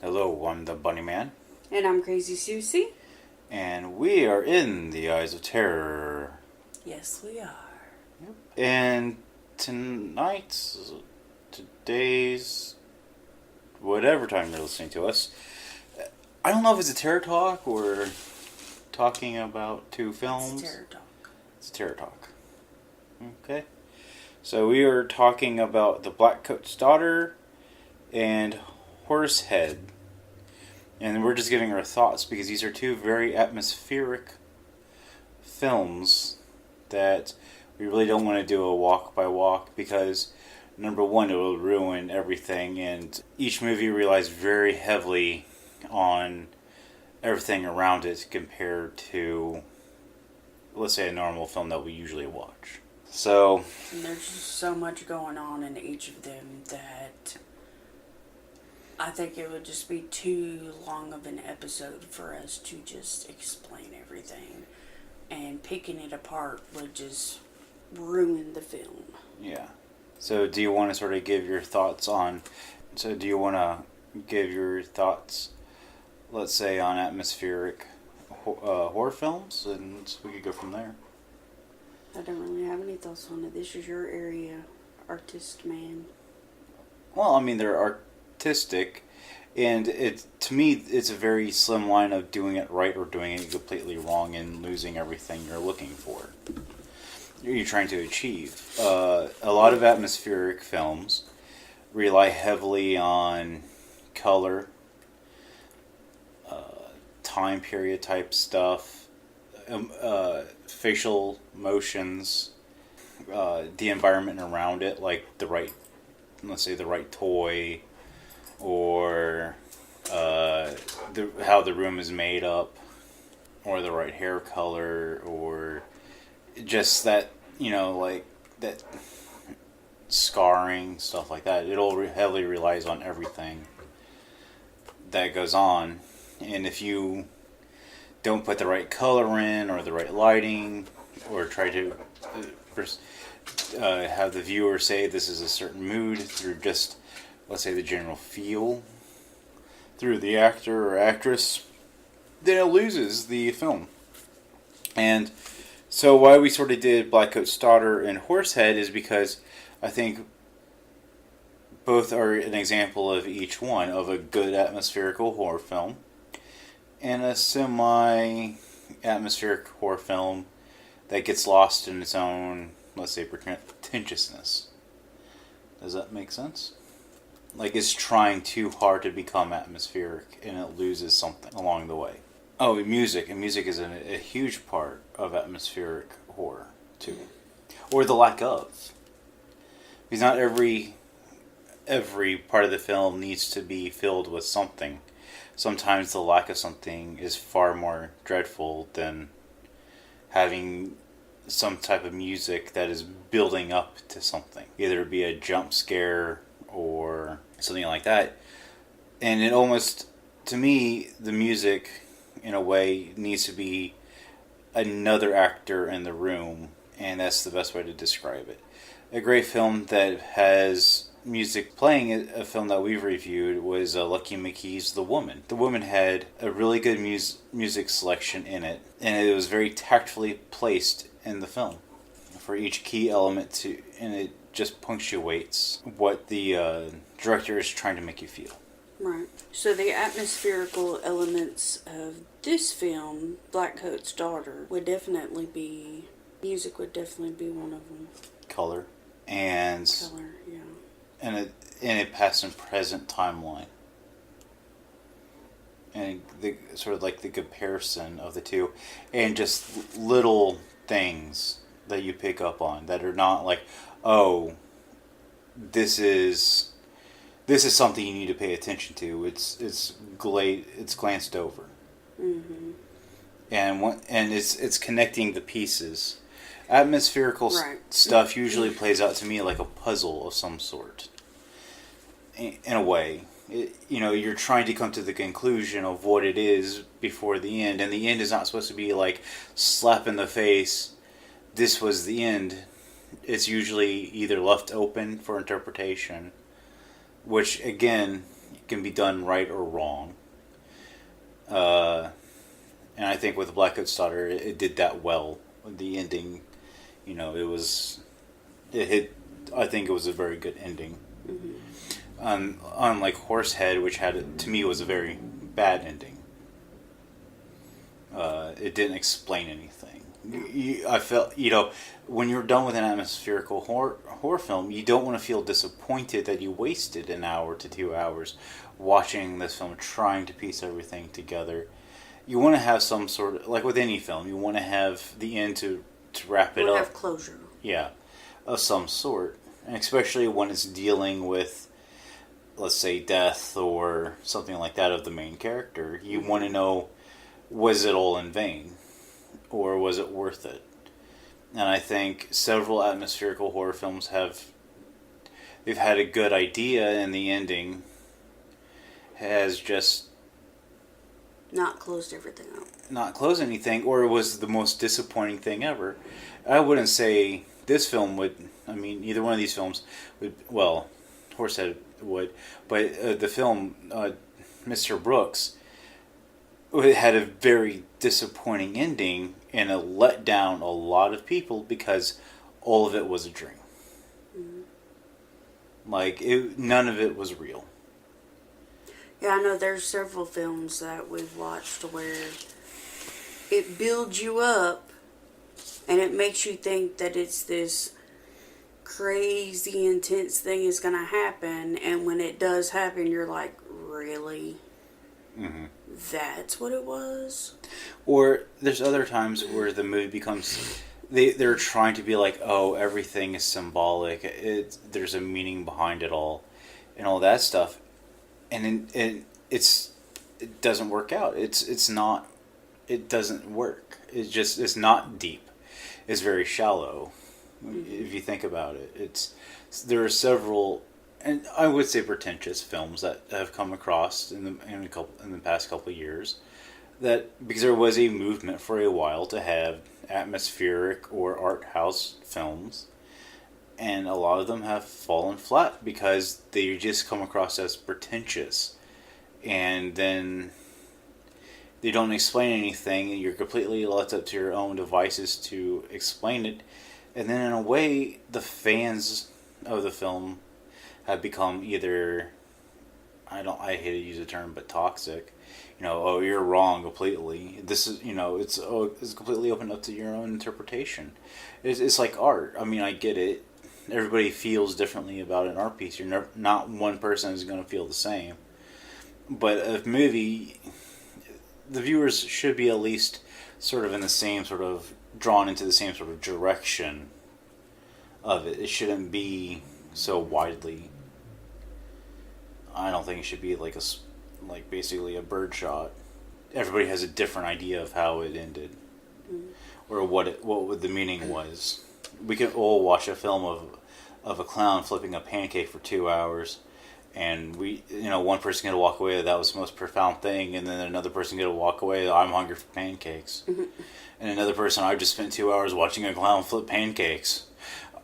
Hello, I'm the Bunny Man. And I'm Crazy Susie. And we are in the Eyes of Terror. Yes, we are. Yep. And today's, whatever time they're listening to us, I don't know if it's a terror talk or talking about two films. It's terror talk. It's terror talk. Okay. So we are talking about The Blackcoat's Daughter and Horsehead. And we're just giving our thoughts because these are two very atmospheric films that we really don't want to do a walk by walk because, number one, it will ruin everything, and each movie relies very heavily on everything around it compared to, let's say, a normal film that we usually watch. So, and there's just so much going on in each of them that I think it would just be too long of an episode for us to just explain everything. And picking it apart would just ruin the film. Yeah. So do you want to sort of give your thoughts on... So do you want to give your thoughts, let's say, on atmospheric horror films? And we could go from there. I don't really have any thoughts on it. This is your area, artist man. Well, I mean, they're artistic, and to me it's a very slim line of doing it right or doing it completely wrong and losing everything you're looking for, you're trying to achieve. A lot of atmospheric films rely heavily on color, time period type stuff, facial motions, the environment around it, like let's say the right toy, or how the room is made up, or the right hair color, or just that, like that scarring, stuff like that. It all heavily relies on everything that goes on, and if you don't put the right color in, or the right lighting, or try to have the viewer say this is a certain mood through just, let's say, the general feel through the actor or actress, then it loses the film. And so why we sort of did Blackcoat's Daughter and Horsehead is because I think both are an example of each one of a good atmospherical horror film and a semi-atmospheric horror film that gets lost in its own, let's say, pretentiousness. Does that make sense? Like, it's trying too hard to become atmospheric, and it loses something along the way. Oh, music. And music is a huge part of atmospheric horror, too. Or the lack of. Because not every part of the film needs to be filled with something. Sometimes the lack of something is far more dreadful than having some type of music that is building up to something. Either it be a jump scare or something like that. And it almost, to me, the music, in a way, needs to be another actor in the room, and that's the best way to describe it. A great film that has music playing, a film that we've reviewed, was Lucky McKee's The Woman. The Woman had a really good music selection in it, and it was very tactfully placed in the film for each key element and it just punctuates what the director is trying to make you feel. Right. So the atmospherical elements of this film, Blackcoat's Daughter, music would definitely be one of them. Color. And color, yeah. And a past and present timeline. And the sort of like the comparison of the two, and just little things that you pick up on that are not like, oh, this is something you need to pay attention to. It's glanced over. Mm-hmm. and it's connecting the pieces. Atmospherical stuff usually plays out to me like a puzzle of some sort. In a way, you're trying to come to the conclusion of what it is before the end, and the end is not supposed to be like slap in the face. This was the end. It's usually either left open for interpretation, which again can be done right or wrong. And I think with Blackcoat's Daughter, it did that well. The ending, I think it was a very good ending. Mm-hmm. Unlike Horsehead, which to me was a very bad ending. It didn't explain anything. I felt, when you're done with an atmospherical horror film, you don't want to feel disappointed that you wasted an hour to 2 hours watching this film, trying to piece everything together. You want to have some sort of, like with any film, you want to have the end to wrap it up. Have closure. Yeah, of some sort. And especially when it's dealing with, let's say, death or something like that of the main character. You want to know, was it all in vain? Or was it worth it? And I think several atmospherical horror films they've had a good idea, and the ending has just not closed everything up. Not closed anything, or it was the most disappointing thing ever. I wouldn't say this film would, either one of these films would, well, Horsehead would, but the film, Mr. Brooks, it had a very disappointing ending, and it let down a lot of people because all of it was a dream. Mm-hmm. None of it was real. Yeah, I know there's several films that we've watched where it builds you up and it makes you think that it's this crazy intense thing is going to happen, and when it does happen, you're like, really? Mm-hmm. That's what it was? Or there's other times where the movie becomes... They're trying to be like, oh, everything is symbolic. There's a meaning behind it all. And all that stuff. And it doesn't work out. It doesn't work. It's not deep. It's very shallow. Mm-hmm. If you think about it. There are several... And I would say pretentious films that have come across in the past couple of years, that because there was a movement for a while to have atmospheric or art house films, and a lot of them have fallen flat because they just come across as pretentious, and then they don't explain anything, and you're completely left up to your own devices to explain it, and then in a way, the fans of the film have become either, I hate to use the term, but toxic. Oh, you're wrong completely. This is, it's completely open up to your own interpretation. It's like art. I get it. Everybody feels differently about an art piece. Not one person is going to feel the same. But a movie, the viewers should be at least sort of in the same sort of, drawn into the same sort of direction of it. It shouldn't be so widely. I don't think it should be like basically a birdshot. Everybody has a different idea of how it ended, or what the meaning was. We could all watch a film of a clown flipping a pancake for 2 hours, and one person gonna walk away, that was the most profound thing, and then another person gonna walk away, I'm hungry for pancakes, and another person, I just spent 2 hours watching a clown flip pancakes.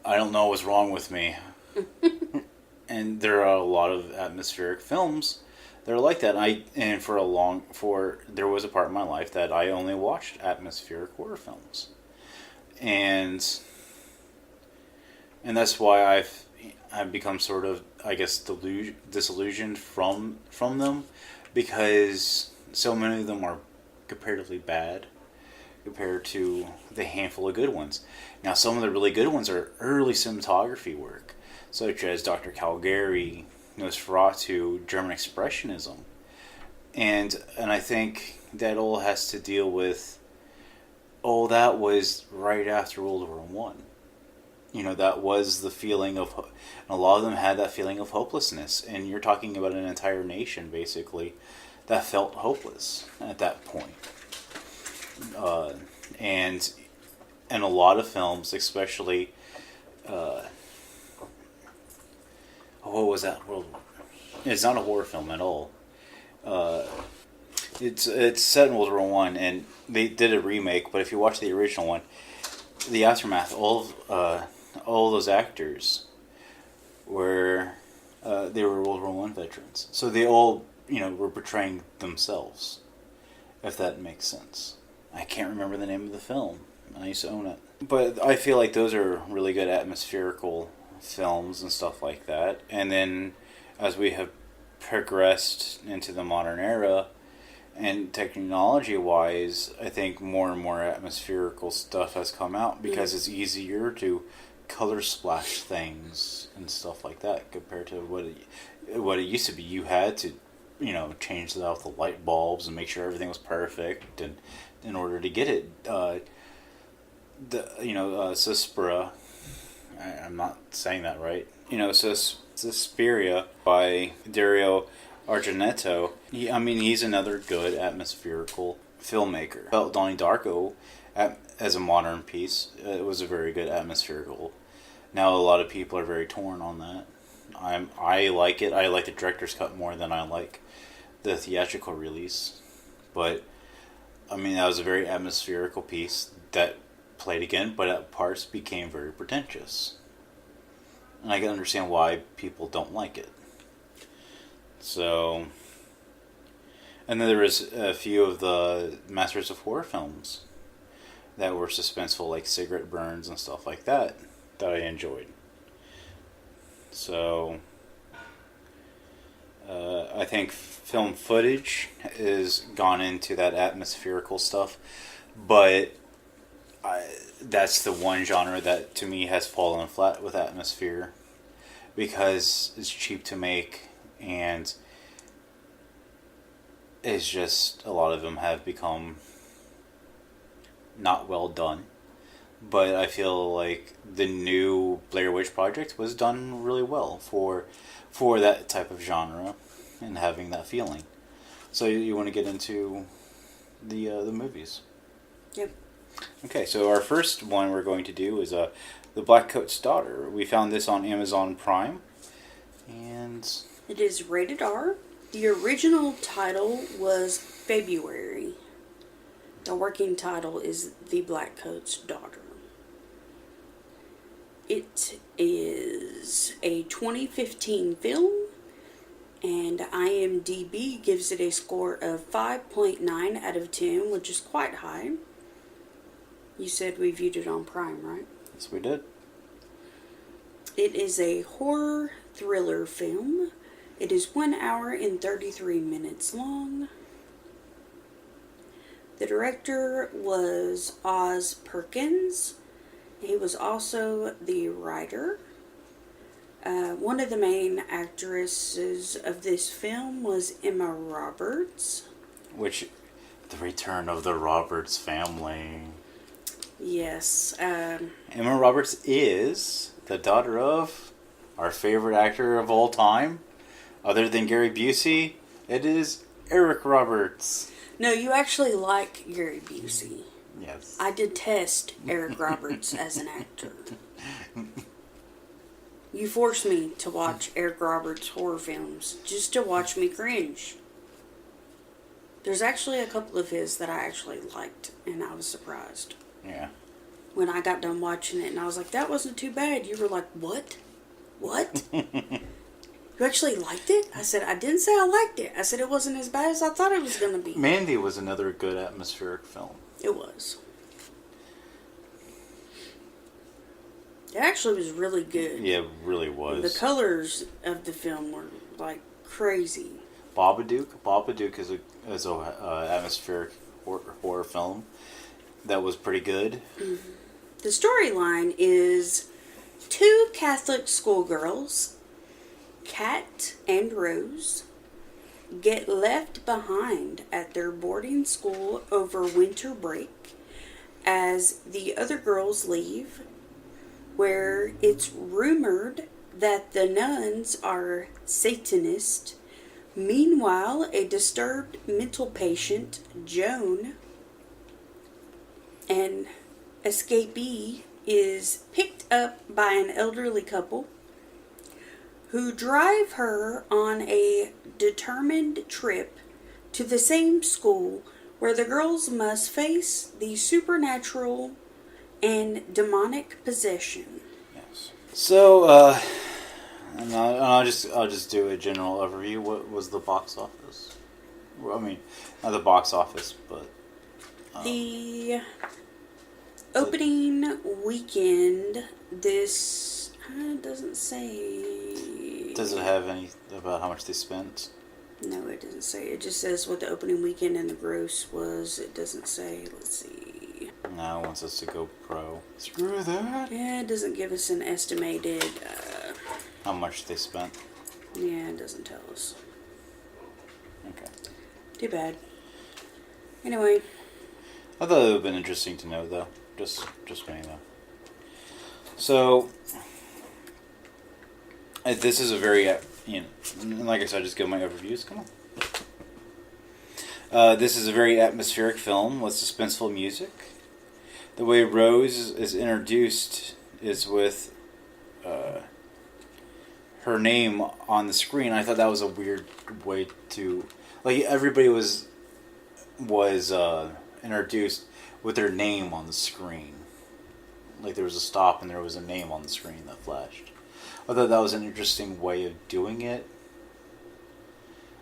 I don't know what's wrong with me. And there are a lot of atmospheric films that are like that. There was a part in my life that I only watched atmospheric horror films, and that's why I've become sort of, I guess, disillusioned from them, because so many of them are comparatively bad compared to the handful of good ones. Now, some of the really good ones are early cinematography work, such as Dr. Caligari, Nosferatu, German Expressionism. And I think that all has to deal with, that was right after World War One. That was the feeling of, and a lot of them had that feeling of hopelessness. And you're talking about an entire nation, basically, that felt hopeless at that point. and in a lot of films, especially, what was that? It's not a horror film at all. It's set in World War One, and they did a remake. But if you watch the original one, the aftermath, all those actors were they were World War One veterans, so they all were portraying themselves. If that makes sense. I can't remember the name of the film. I used to own it, but I feel like those are really good atmospherical films and stuff like that. And then as we have progressed into the modern era, and technology-wise, I think more and more atmospherical stuff has come out because it's easier to color splash things and stuff like that compared to what it used to be. You had to, change out the light bulbs and make sure everything was perfect, and in order to get it, Suspiria. I'm not saying that right. Suspiria by Dario Argento. He's another good atmospherical filmmaker. Felt Donnie Darko as a modern piece. It was a very good atmospherical. Now a lot of people are very torn on that. I like it. I like the director's cut more than I like the theatrical release. But that was a very atmospherical piece that played again, but at parts became very pretentious. And I can understand why people don't like it. So, and then there was a few of the Masters of Horror films that were suspenseful, like Cigarette Burns and stuff like that I enjoyed. So, I think film footage has gone into that atmospherical stuff, but that's the one genre that to me has fallen flat with atmosphere because it's cheap to make, and it's just a lot of them have become not well done. But I feel like the new Blair Witch Project was done really well for that type of genre and having that feeling. So you want to get into the movies? Yep. Okay, so our first one we're going to do is The Blackcoat's Daughter. We found this on Amazon Prime, and it is rated R. The original title was February. The working title is The Blackcoat's Daughter. It is a 2015 film, and IMDb gives it a score of 5.9 out of 10, which is quite high. You said we viewed it on Prime, right? Yes, we did. It is a horror thriller film. It is 1 hour and 33 minutes long. The director was Oz Perkins. He was also the writer. One of the main actresses of this film was Emma Roberts. The return of the Roberts family. Yes. Emma Roberts is the daughter of our favorite actor of all time. Other than Gary Busey, it is Eric Roberts. No, you actually like Gary Busey. Yes. I detest Eric Roberts as an actor. You force me to watch Eric Roberts horror films just to watch me cringe. There's actually a couple of his that I actually liked, and I was surprised. Yeah. When I got done watching it, and I was like, that wasn't too bad. You were like, what? What? You actually liked it? I said, I didn't say I liked it. I said it wasn't as bad as I thought it was going to be. Mandy was another good atmospheric film. It was. It actually was really good. Yeah, it really was. The colors of the film were like crazy. Babadook is a atmospheric horror film that was pretty good. Mm-hmm. The storyline is two Catholic schoolgirls, Kat and Rose, get left behind at their boarding school over winter break as the other girls leave, where it's rumored that the nuns are Satanist. Meanwhile, a disturbed mental patient, Joan, an escapee is picked up by an elderly couple who drive her on a determined trip to the same school where the girls must face the supernatural and demonic possession. Yes. So, and I'll just do a general overview. What was the box office? Well, I mean, not the box office, but the opening weekend. This doesn't say. Does it have any about how much they spent? No, it doesn't say. It just says what the opening weekend and the gross was. It doesn't say. Let's see. No, it wants us to go pro. Screw that. Yeah, it doesn't give us an estimated. How much they spent? Yeah, it doesn't tell us. Okay. Too bad. Anyway. I thought it would have been interesting to know, though. Just me, though. So, this is a very, like I said, just give my overviews. Come on. This is a very atmospheric film with suspenseful music. The way Rose is introduced is with her name on the screen. I thought that was a weird way to, like, everybody was introduced with their name on the screen. Like there was a stop and there was a name on the screen that flashed. I thought that was an interesting way of doing it.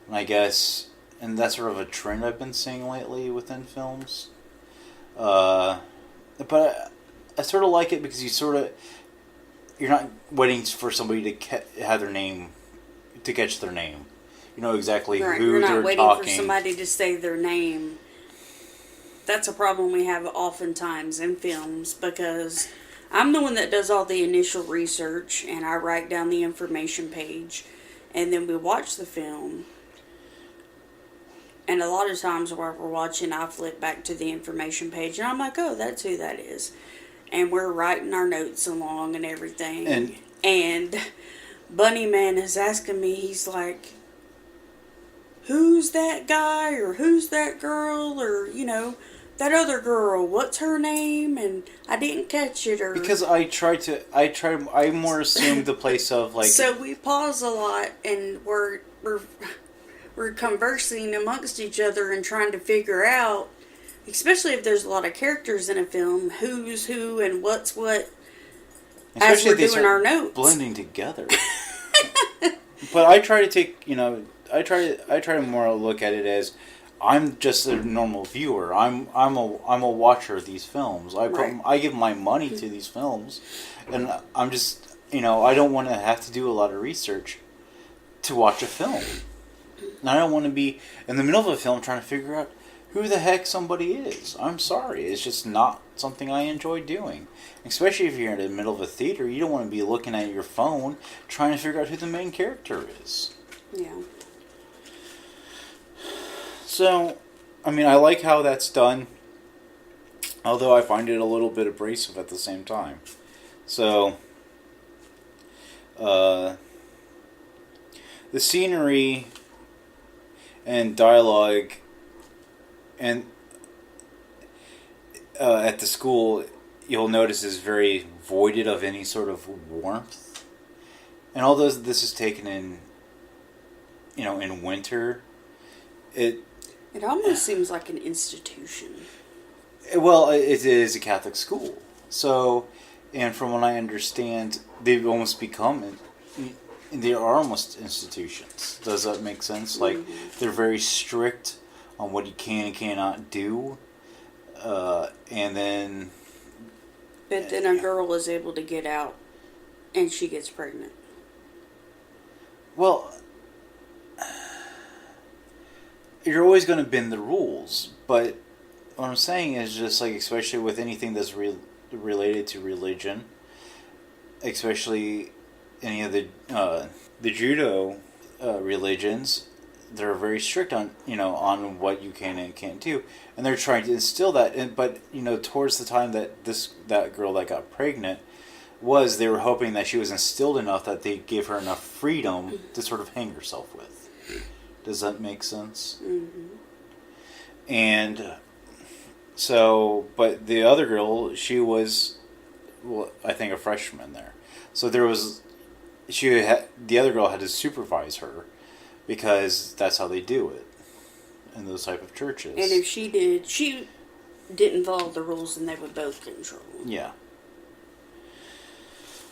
And I guess, and that's sort of a trend I've been seeing lately within films. But I sort of like it because you're not waiting for somebody to have their name, to catch their name. You know exactly right, who they're talking. You're not waiting for somebody to say their name. That's a problem we have oftentimes in films because I'm the one that does all the initial research and I write down the information page and then we watch the film. And a lot of times while we're watching, I flip back to the information page and I'm like, oh, that's who that is. And we're writing our notes along and everything. And Bunny Man is asking me, he's like, who's that guy or who's that girl or, that other girl, what's her name? And I didn't catch it. Or because I more assumed the place of like. So we pause a lot and we're conversing amongst each other and trying to figure out, especially if there's a lot of characters in a film, who's who and what's what. Especially as we're doing our notes, blending together. But I try to take, I try to more look at it as I'm just a normal viewer. I'm a watcher of these films. I give my money to these films, and I'm just I don't want to have to do a lot of research to watch a film. And I don't want to be in the middle of a film trying to figure out who the heck somebody is. I'm sorry, it's just not something I enjoy doing. Especially if you're in the middle of a theater, you don't want to be looking at your phone trying to figure out who the main character is. Yeah. So, I mean, I like how that's done, although I find it a little bit abrasive at the same time. So, the scenery and dialogue and at the school, you'll notice is very voided of any sort of warmth. And although this is taken in, in winter, it almost seems like an institution. Well, it is a Catholic school. So, and from what I understand, they've almost become, they are almost institutions. Does that make sense? Like, they're very strict on what you can and cannot do. And then... But then a girl is able to get out and she gets pregnant. Well... You're always going to bend the rules, but what I'm saying is just like, especially with anything that's related to religion, especially any of the judo religions, they're very strict on on what you can and can't do, and they're trying to instill that. But towards the time that that girl that got pregnant they were hoping that she was instilled enough that they'd give her enough freedom to sort of hang herself with. Does that make sense? Mm-hmm. And So, but the other girl, she was, well, I think a freshman there. So there was, the other girl had to supervise her because that's how they do it in those type of churches. And if she didn't follow the rules, then they would both get in trouble. Yeah.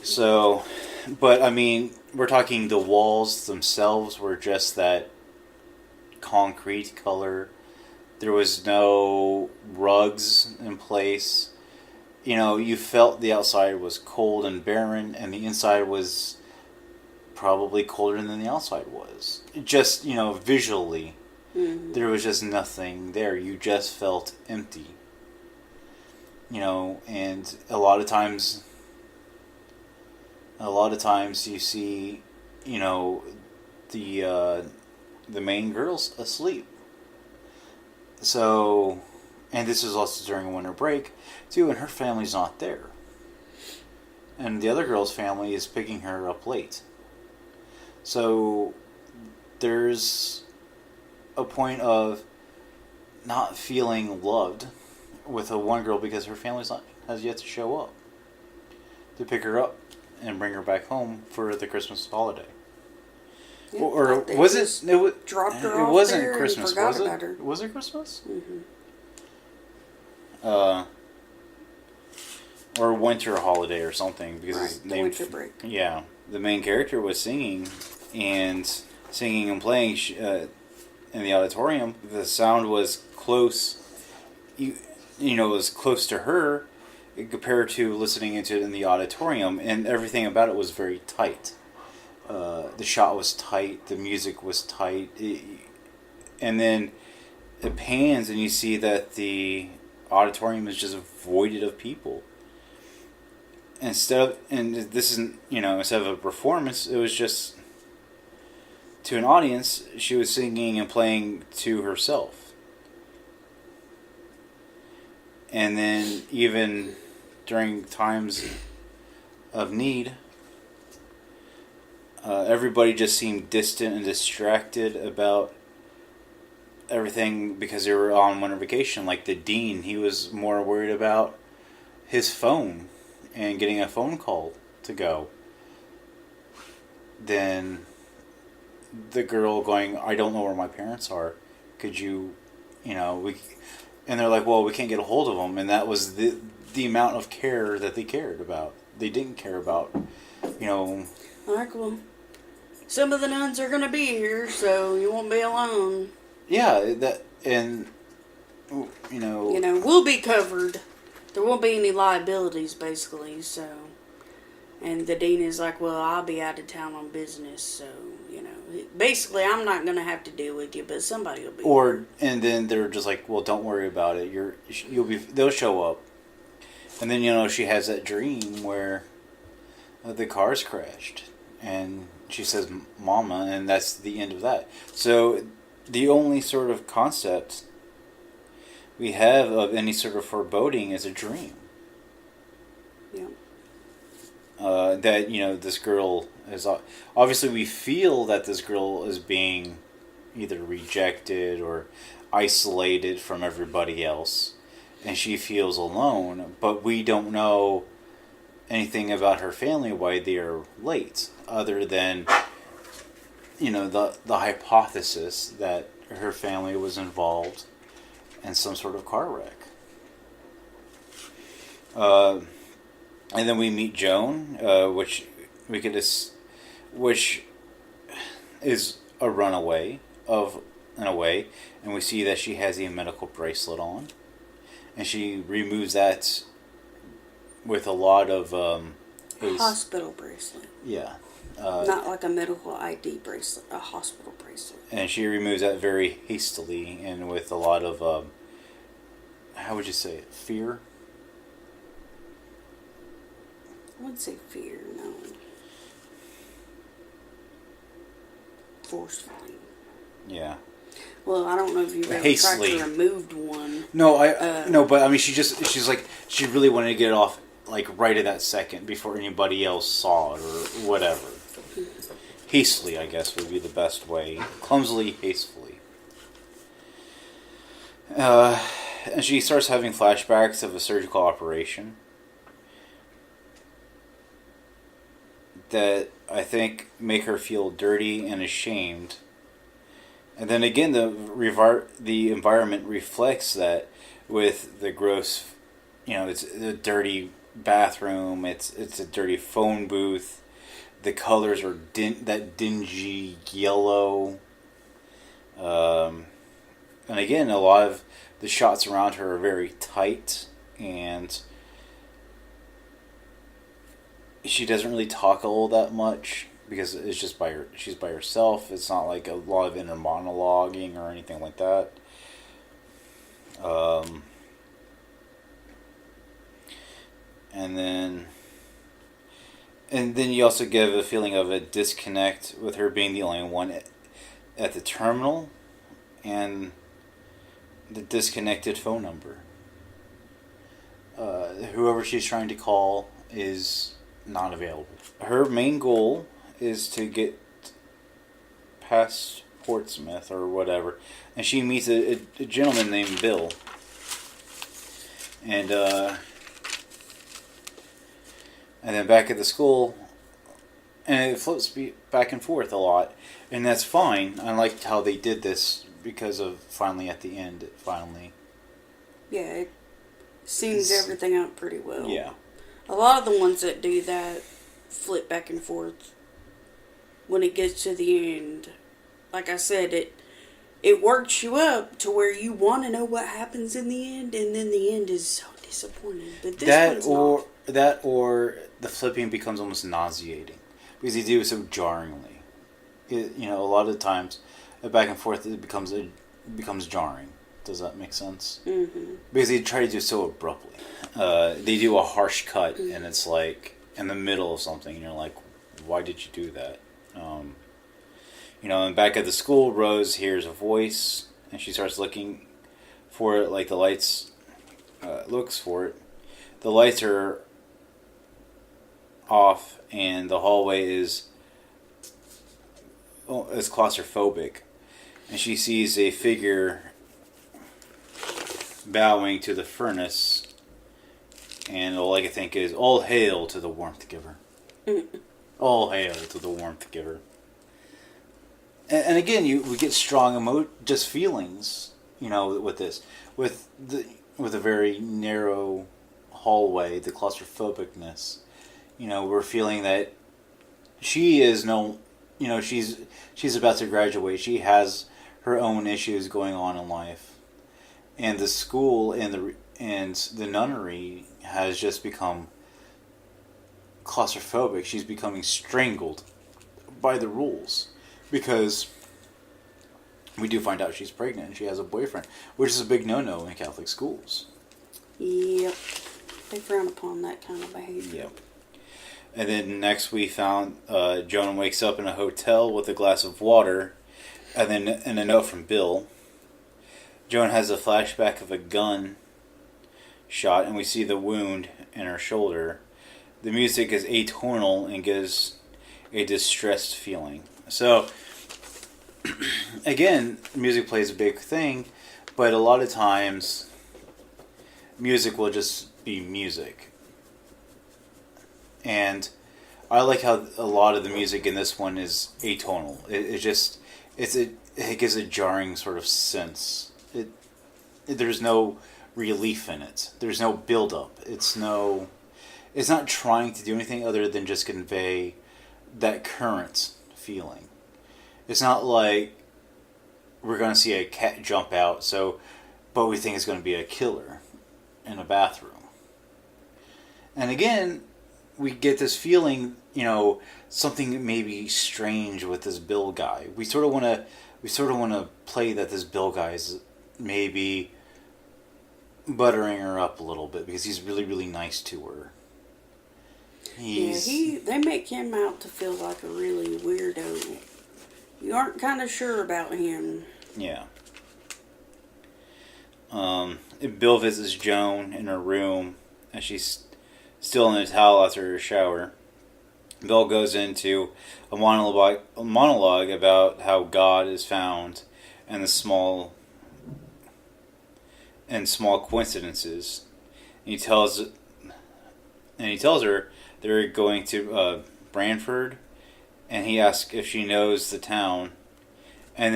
So, but I mean, we're talking the walls themselves were just that concrete color. There was no rugs in place. You know, you felt the outside was cold and barren, and the inside was probably colder than the outside was. Just, you know, visually, there was just nothing there. You just felt empty. You know, and a lot of times you see, you know, the main girl's asleep. So, and this is also during winter break, too, and her family's not there. And the other girl's family is picking her up late. So, there's a point of not feeling loved with a one girl because her family's not has yet to show up to pick her up and bring her back home for the Christmas holiday. Yeah, Or like was it? It dropped her it off wasn't there Christmas, and forgot was it? about her. Was it Christmas? Mm-hmm. Or winter holiday or something because Right, his the name. winter break. Yeah, the main character was singing and playing in the auditorium. The sound was close. You know, it was close to her compared to listening into it in the auditorium, and everything about it was very tight. The shot was tight, the music was tight, and then it pans and you see that the auditorium is just voided of people. Instead of a performance, it was just to an audience. She was singing and playing to herself, and then even during times of need, everybody just seemed distant and distracted about everything because they were on winter vacation. Like the dean, he was more worried about his phone and getting a phone call to go than the girl going, I don't know where my parents are. Could you, and they're like, well, we can't get a hold of them. And that was the amount of care that they cared about. They didn't care about, Like, well, some of the nuns are going to be here, so you won't be alone. Yeah, We'll be covered. There won't be any liabilities, basically, so. And the dean is like, well, I'll be out of town on business, so, basically, I'm not going to have to deal with you, but somebody will be. And then they're just like, well, don't worry about it. They'll show up. And then, she has that dream where the car's crashed. And she says, Mama, and that's the end of that. So, the only sort of concept we have of any sort of foreboding is a dream. Yeah. That, this girl is... Obviously, we feel that this girl is being either rejected or isolated from everybody else. And she feels alone. But we don't know anything about her family, why they are late. Other than, the hypothesis that her family was involved in some sort of car wreck. And then we meet Joan, which is a runaway in a way, and we see that she has a medical bracelet on, and she removes that with a lot of a hospital bracelet. Yeah. Not like a medical ID bracelet, a hospital bracelet. And she removes that very hastily and with a lot of, how would you say it, fear? I wouldn't say fear, no. Forcefully. Yeah. Well, I don't know if you've ever hastily tried to remove one. No, but I mean, she really wanted to get it off, like, right at that second before anybody else saw it or whatever. Hastily, I guess, would be the best way. Clumsily, hastily. And she starts having flashbacks of a surgical operation that I think make her feel dirty and ashamed. And then again, the environment reflects that with the gross, it's a dirty bathroom. It's a dirty phone booth. The colors are that dingy yellow. And again, a lot of the shots around her are very tight, and she doesn't really talk all that much because it's just she's by herself. It's not like a lot of inner monologuing or anything like that. And then you also get a feeling of a disconnect with her being the only one at the terminal, and the disconnected phone number. Whoever she's trying to call is not available. Her main goal is to get past Portsmouth or whatever, and she meets a gentleman named Bill. And then back at the school, and it flips back and forth a lot, and that's fine. I liked how they did this because of finally at the end, Yeah, it sings everything out pretty well. Yeah. A lot of the ones that do that flip back and forth when it gets to the end. Like I said, it works you up to where you want to know what happens in the end, and then the end is so disappointing. But this or the flipping becomes almost nauseating because they do it so jarringly. A lot of times, back and forth, it becomes jarring. Does that make sense? Mm-hmm. Because they try to do it so abruptly. They do a harsh cut, and it's like in the middle of something, and you're like, why did you do that? And back at the school, Rose hears a voice, and she starts looking for it, like the lights, looks for it. The lights are off, and the hallway is claustrophobic. And she sees a figure bowing to the furnace, and all I can think is, all hail to the warmth giver. All hail to the warmth giver. And again, we get strong just feelings, with this. With a very narrow hallway, the claustrophobicness, we're feeling that she is she's about to graduate. She has her own issues going on in life. And the school and the nunnery has just become claustrophobic. She's becoming strangled by the rules. Because we do find out she's pregnant and she has a boyfriend, which is a big no-no in Catholic schools. Yep. They frown upon that kind of behavior. Yep. And then next we found Joan wakes up in a hotel with a glass of water and a note from Bill. Joan has a flashback of a gun shot, and we see the wound in her shoulder. The music is atonal and gives a distressed feeling. So, again, music plays a big thing, but a lot of times, music will just be music. And I like how a lot of the music in this one is atonal. It gives a jarring sort of sense. There's no relief in it. There's no build-up. It's not trying to do anything other than just convey that current feeling. It's not like we're going to see a cat jump out, but we think it's going to be a killer in a bathroom. And again, we get this feeling, something maybe strange with this Bill guy. We sort of want to play that this Bill guy is maybe buttering her up a little bit because he's really, really nice to her. They make him out to feel like a really weirdo. You aren't kind of sure about him. Yeah. Bill visits Joan in her room, and she's still in a towel after her shower. Bill goes into a monologue about how God is found in the small and small coincidences. And he tells her they're going to Branford, and he asks if she knows the town. And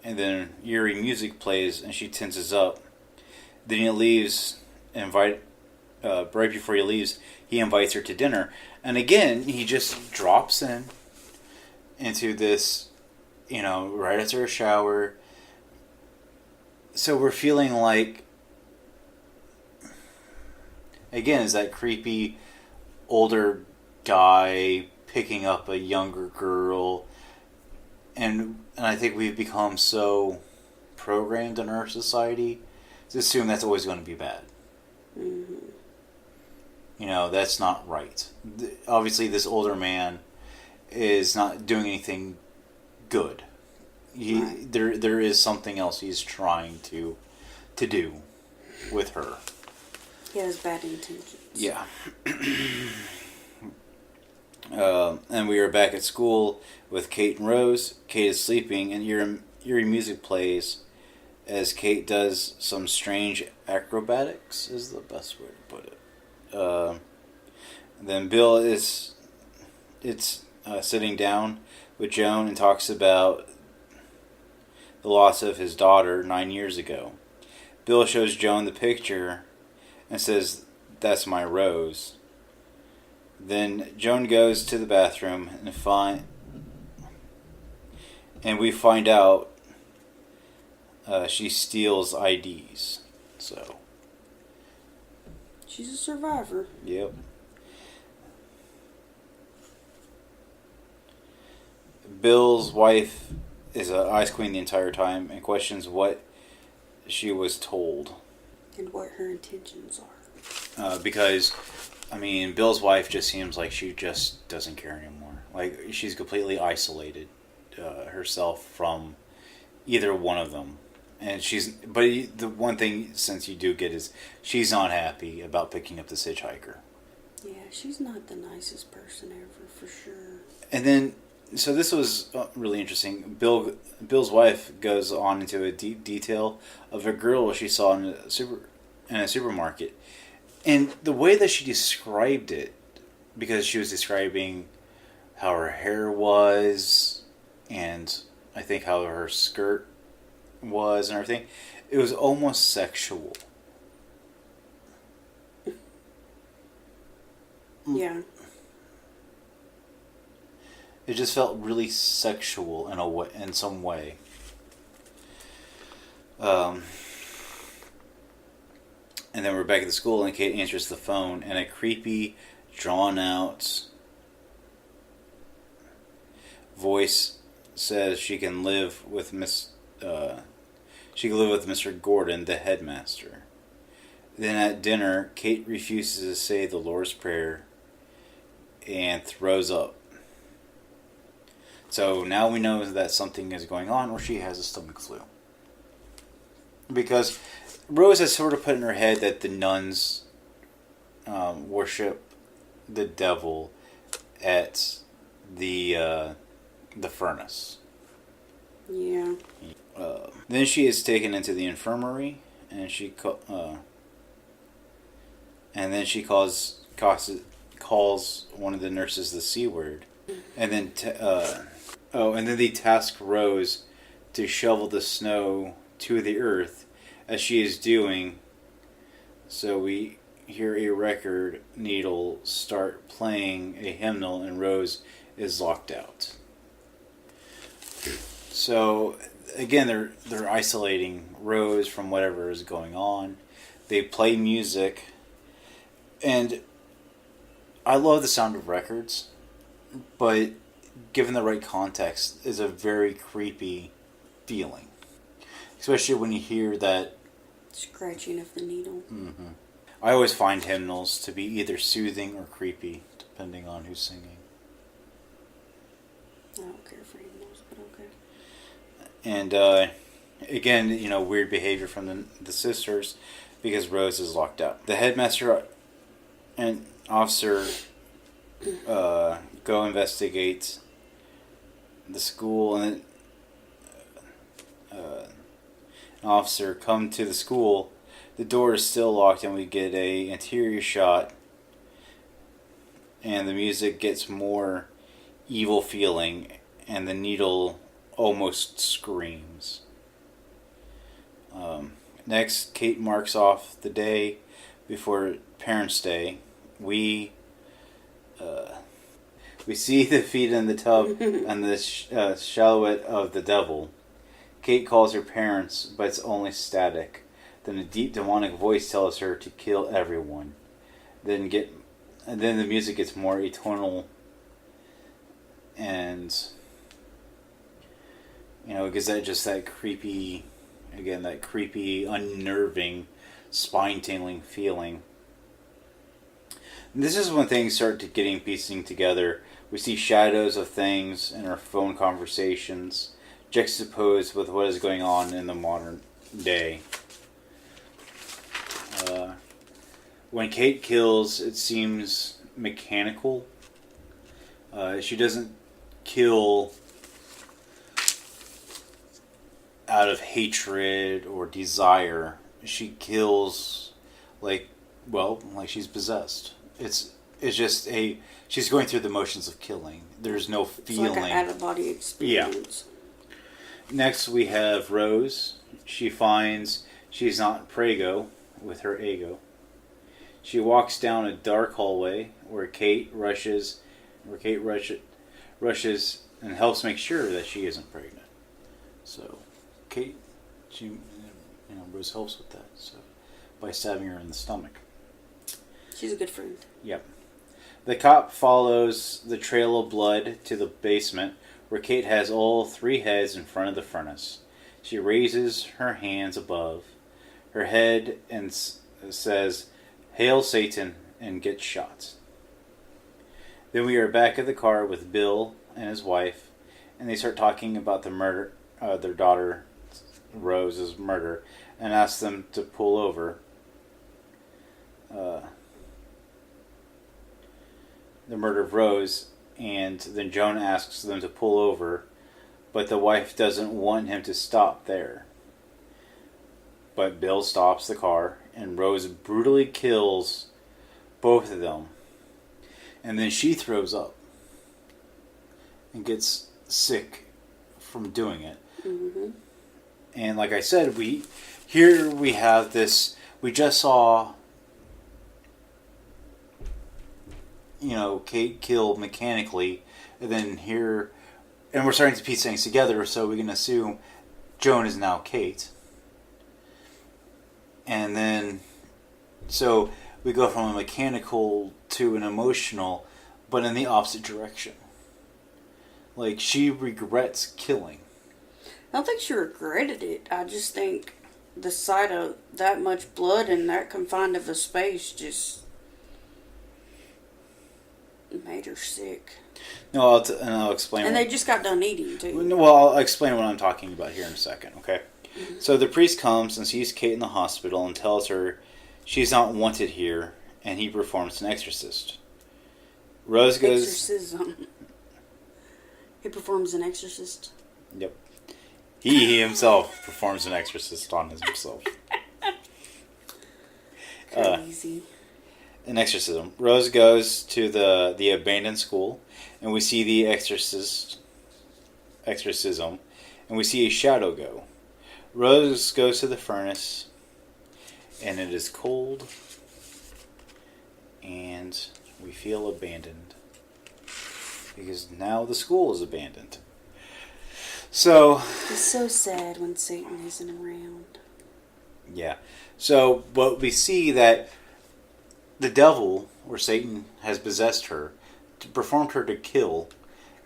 then eerie music plays, and she tenses up. Then he leaves, right before he leaves, he invites her to dinner. And again, he just drops into this, right after a shower. So we're feeling like, again, is that creepy older guy picking up a younger girl. And I think we've become so programmed in our society to assume that's always going to be bad. Mm-hmm. That's not right. Obviously, this older man is not doing anything good. Right. There is something else he's trying to do with her. He has bad intentions. Yeah. And we are back at school with Kate and Rose. Kate is sleeping, and eerie music plays as Kate does some strange acrobatics, is the best way to put it. Then Bill is sitting down with Joan and talks about the loss of his daughter 9 years ago. Bill shows Joan the picture and says, "That's my Rose." Then Joan goes to the bathroom and we find out she steals IDs. So she's a survivor. Yep. Bill's wife is an ice queen the entire time and questions what she was told. And what her intentions are. Because, Bill's wife just seems like she just doesn't care anymore. Like, she's completely isolated herself from either one of them. And the one thing, since you do get, is she's not happy about picking up this hitchhiker. Yeah, she's not the nicest person ever, for sure. And then, so this was really interesting. Bill's wife goes on into a deep detail of a girl she saw in a supermarket. And the way that she described it, because she was describing how her hair was, and I think how her skirt was and everything, it was almost sexual. Yeah. It just felt really sexual in some way. And then we're back at the school, and Kate answers the phone, and a creepy, drawn-out voice says she can live with Mr. Gordon, the headmaster. Then at dinner, Kate refuses to say the Lord's Prayer and throws up. So now we know that something is going on, or she has a stomach flu. Because Rose has sort of put in her head that the nuns worship the devil at the furnace. Yeah. Then she is taken into the infirmary, and then she calls one of the nurses the C word, and then and then they task Rose to shovel the snow to the earth, as she is doing. So we hear a record needle start playing a hymnal, and Rose is locked out. So again, they're isolating Rose from whatever is going on. They play music, and I love the sound of records, but given the right context, is a very creepy feeling, especially when you hear that scratching of the needle. Mm-hmm. I always find hymnals to be either soothing or creepy, depending on who's singing. I don't care for hymnals, but okay. And again, weird behavior from the sisters, because Rose is locked out. The headmaster and officer go investigate the school, and an officer come to the school The door is still locked, and we get a interior shot, and the music gets more evil feeling, and the needle almost screams. Next, Kate marks off the day before Parents' Day. We see the feet in the tub and the silhouette of the devil. Kate calls her parents, but it's only static. Then a deep demonic voice tells her to kill everyone. Then the music gets more atonal, and because that creepy, unnerving, spine-tingling feeling. And this is when things start piecing together. We see shadows of things in our phone conversations, juxtaposed with what is going on in the modern day. When Kate kills, it seems mechanical. She doesn't kill out of hatred or desire. She kills like she's possessed. It's just she's going through the motions of killing. There's no feeling. It's like an out-of-body experience. Yeah. Next we have Rose. She finds she's not Prego with her ego. She walks down a dark hallway where Kate rushes and helps make sure that she isn't pregnant. So Kate, Rose helps with that. So by stabbing her in the stomach. She's a good friend. Yep. The cop follows the trail of blood to the basement where Kate has all 3 heads in front of the furnace. She raises her hands above her head and says, "Hail Satan," and gets shot. Then we are back at the car with Bill and his wife, and they start talking about the murder, their daughter Rose's murder, and ask them to pull over. The murder of Rose, and then Joan asks them to pull over, but the wife doesn't want him to stop there. But Bill stops the car, and Rose brutally kills both of them. And then she throws up and gets sick from doing it. Mm-hmm. And like I said, we have this. We just saw, Kate killed mechanically, and then here, and we're starting to piece things together. So we can assume Joan is now Kate, and then so we go from a mechanical to an emotional, but in the opposite direction. Like, she regrets killing. I don't think she regretted it. I just think the sight of that much blood in that confined of a space just made her sick. No, I'll explain. And they just got done eating, too. Well, I'll explain what I'm talking about here in a second, okay? Mm-hmm. So the priest comes and sees Kate in the hospital and tells her she's not wanted here, and he performs an exorcist. Rose goes... Exorcism. He performs an exorcist? Yep. He himself performs an exorcist on himself. Crazy. An exorcism. Rose goes to the abandoned school, and we see the exorcism, and we see a shadow go. Rose goes to the furnace, and it is cold, and we feel abandoned, because now the school is abandoned. So it's so sad when Satan isn't around. Yeah. So, but we see that the devil, or Satan, has possessed her, performed her to kill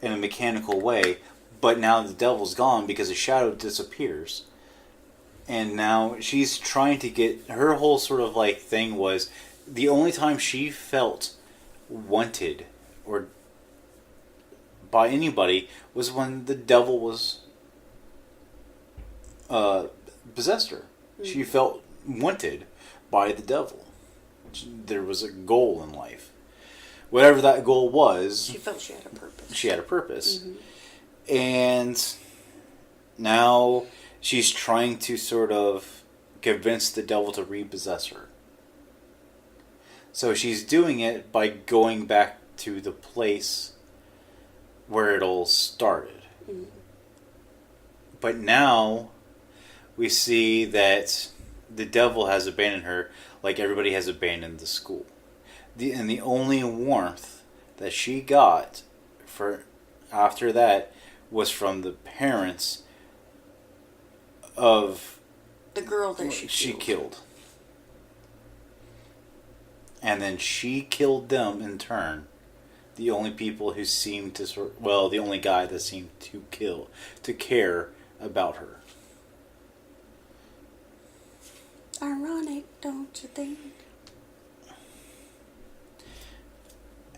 in a mechanical way, but now the devil's gone because the shadow disappears. And now she's trying to get... Her whole sort of like thing was, the only time she felt wanted or by anybody was when the devil was possessed her. Mm-hmm. She felt wanted by the devil. There was a goal in life. Whatever that goal was... She felt she had a purpose. She had a purpose. Mm-hmm. And now she's trying to sort of convince the devil to repossess her. So she's doing it by going back to the place where it all started. Mm. But now we see that the devil has abandoned her, like everybody has abandoned the school. And the only warmth that she got for after that was from the parents of the girl that she killed. And then she killed them in turn. The only people who seemed to the only guy that seemed to care about her. Ironic, don't you think?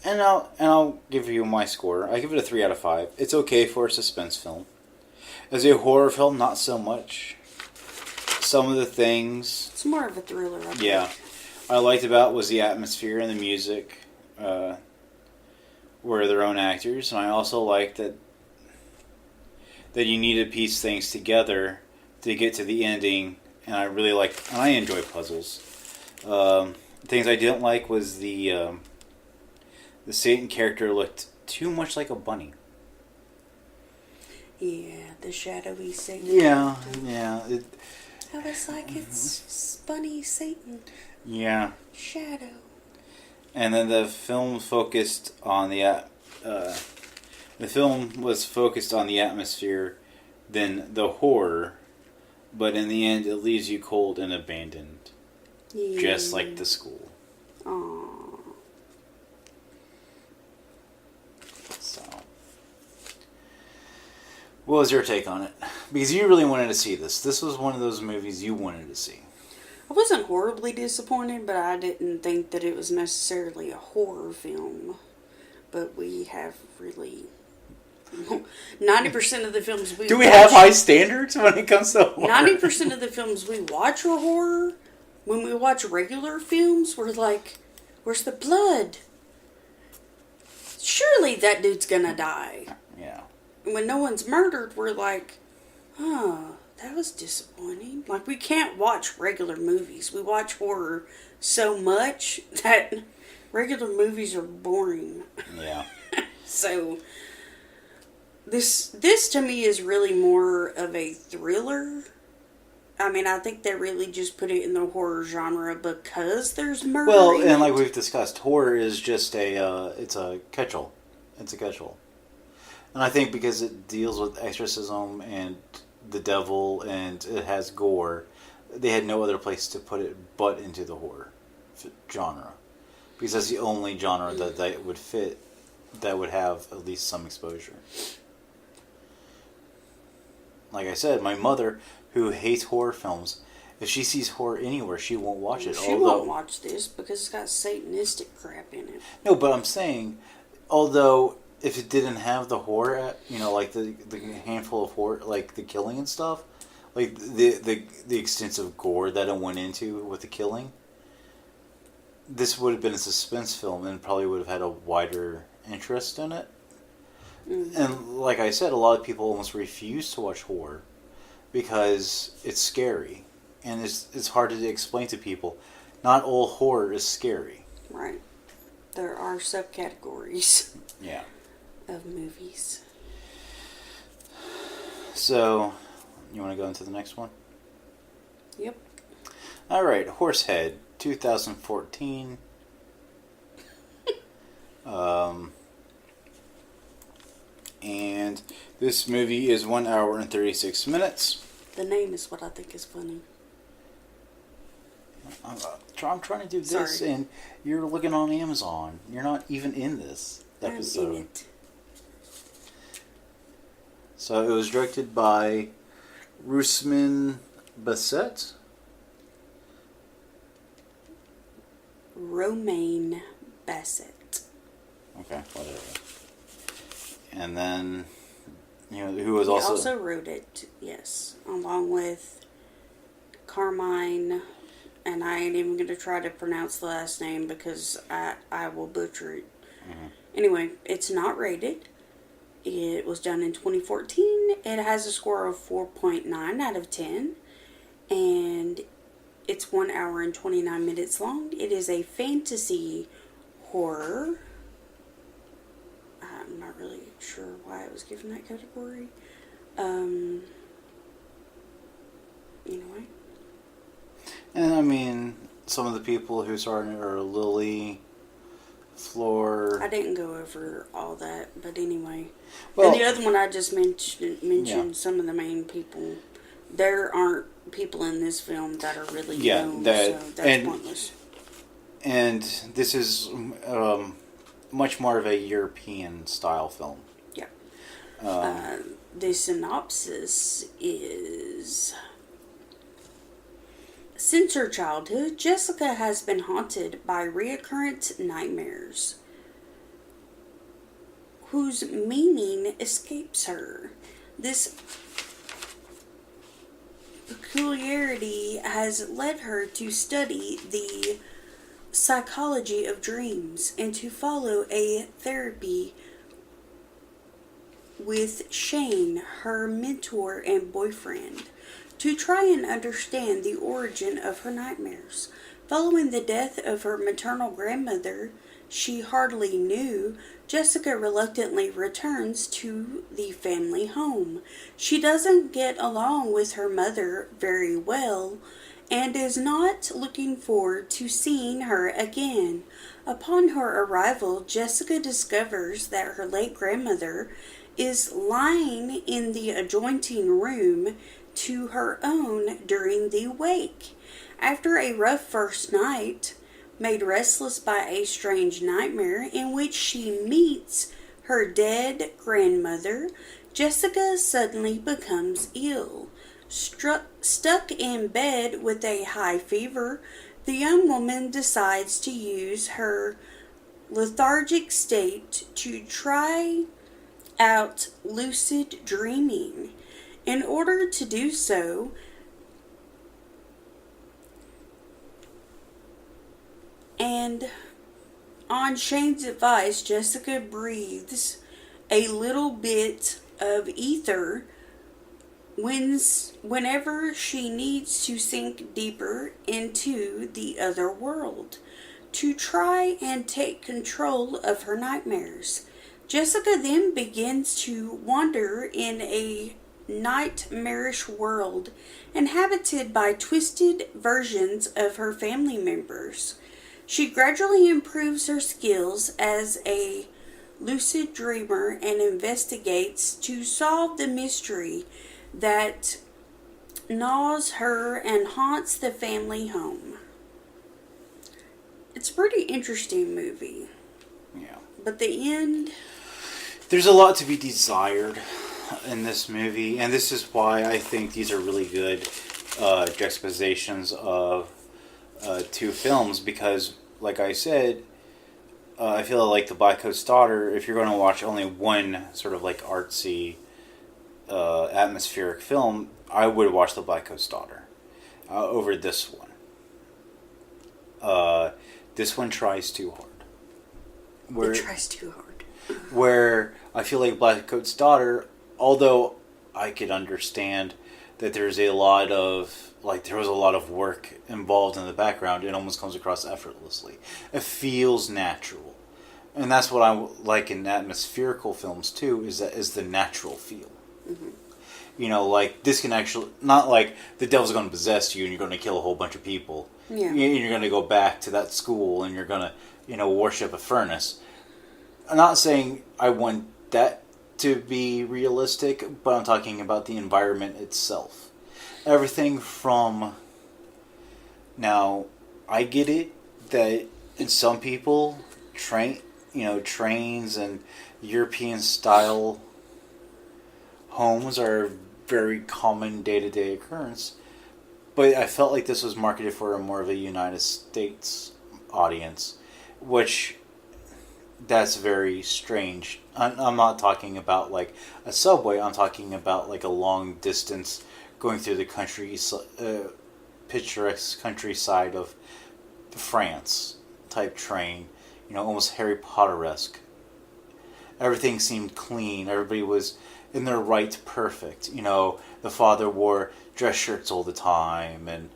And I'll give you my score. I give it a 3 out of 5. It's okay for a suspense film. As a horror film, not so much. Some of the things... It's more of a thriller, I think. Yeah. I liked about was the atmosphere and the music. Were their own actors. And I also liked that you need to piece things together to get to the ending. And I really and I enjoy puzzles. Things I didn't like was the Satan character looked too much like a bunny. Yeah, the shadowy Satan. Yeah. I was like, it's bunny Satan. Yeah. Shadow. And then the film focused on the film was focused on the atmosphere, then the horror, but in the end, it leaves you cold and abandoned, just like the school. Aww. So, what was your take on it? Because you really wanted to see this. This was one of those movies you wanted to see. I wasn't horribly disappointed, but I didn't think that it was necessarily a horror film. But we have really... 90% of the films we watch... Do we have high standards when it comes to horror? 90% of the films we watch are horror. When we watch regular films, we're like, where's the blood? Surely that dude's gonna die. Yeah. When no one's murdered, we're like, that was disappointing. Like, we can't watch regular movies. We watch horror so much that regular movies are boring. Yeah. So, this to me is really more of a thriller. I mean, I think they really just put it in the horror genre because there's murder. Well, and like we've discussed, horror is just it's a catch-all. It's a catch-all. And I think because it deals with exorcism and the devil and it has gore, they had no other place to put it but into the horror genre. Because that's the only genre that would fit, that would have at least some exposure. Like I said, my mother, who hates horror films, if she sees horror anywhere, she won't watch it. She won't watch this because it's got satanistic crap in it. No, but I'm saying, although if it didn't have the horror, like the handful of horror, like the killing and stuff, like the extensive gore that it went into with the killing, this would have been a suspense film and probably would have had a wider interest in it. Mm-hmm. And like I said, a lot of people almost refuse to watch horror because it's scary. And it's hard to explain to people. Not all horror is scary. Right. There are subcategories. Yeah. Of movies. So, you want to go into the next one? Yep. Alright, Horsehead, 2014. And this movie is 1 hour and 36 minutes. The name is what I think is funny. I'm trying to do this, and you're looking on Amazon. You're not even in this episode. I'm in it. So it was directed by Romain Basset. Romain Basset. Okay, whatever. And then, who was he also... also wrote it, yes, along with Carmine, and I ain't even going to try to pronounce the last name because I will butcher it. Mm-hmm. Anyway, it's not rated. It was done in 2014. It has a score of 4.9 out of 10. And It's 1 hour and 29 minutes long. It is a fantasy horror. I'm not really sure why it was given that category. Anyway. And I mean, some of the people who starred in it are Lily, Floor. I didn't go over all that, but anyway. Well, and the other one I just mentioned some of the main people. There aren't people in this film that are really known, so that's pointless. And this is much more of a European style film. Yeah. The synopsis is... Since her childhood, Jessica has been haunted by recurrent nightmares whose meaning escapes her. This peculiarity has led her to study the psychology of dreams and to follow a therapy with Shane, her mentor and boyfriend, to try and understand the origin of her nightmares. Following the death of her maternal grandmother, she hardly knew, Jessica reluctantly returns to the family home. She doesn't get along with her mother very well and is not looking forward to seeing her again. Upon her arrival, Jessica discovers that her late grandmother is lying in the adjoining room to her own during the wake. After a rough first night, made restless by a strange nightmare in which she meets her dead grandmother, Jessica suddenly becomes ill. Stuck in bed with a high fever, the young woman decides to use her lethargic state to try out lucid dreaming. In order to do so, and on Shane's advice, Jessica breathes a little bit of ether whenever she needs to sink deeper into the other world to try and take control of her nightmares. Jessica then begins to wander in a nightmarish world inhabited by twisted versions of her family members. She gradually improves her skills as a lucid dreamer and investigates to solve the mystery that gnaws her and haunts the family home. It's a pretty interesting movie. Yeah. But the end... There's a lot to be desired in this movie, and this is why I think these are really good juxtapositions of two films, because, like I said, I feel like The Blackcoat's Daughter, if you're going to watch only one sort of like artsy, atmospheric film, I would watch The Blackcoat's Daughter over this one. This one tries too hard. It tries too hard. Where I feel like Blackcoat's Daughter, although I could understand that there's a lot of, like, there was a lot of work involved in the background, it almost comes across effortlessly. It feels natural. And that's what I like in atmospherical films too, is the natural feel. Mm-hmm. You know, like, this can actually, not like the devil's going to possess you and you're going to kill a whole bunch of people. Yeah. You're going to go back to that school and you're going to, worship a furnace. I'm not saying I want that to be realistic, but I'm talking about the environment itself. Everything from... Now, I get it that in some people, trains and European-style homes are a very common day-to-day occurrence, but I felt like this was marketed for more of a United States audience, which... That's very strange. I'm not talking about like a subway. I'm talking about like a long distance going through the picturesque countryside of France type train. Almost Harry Potter-esque. Everything seemed clean. Everybody was in their right, perfect. The father wore dress shirts all the time, and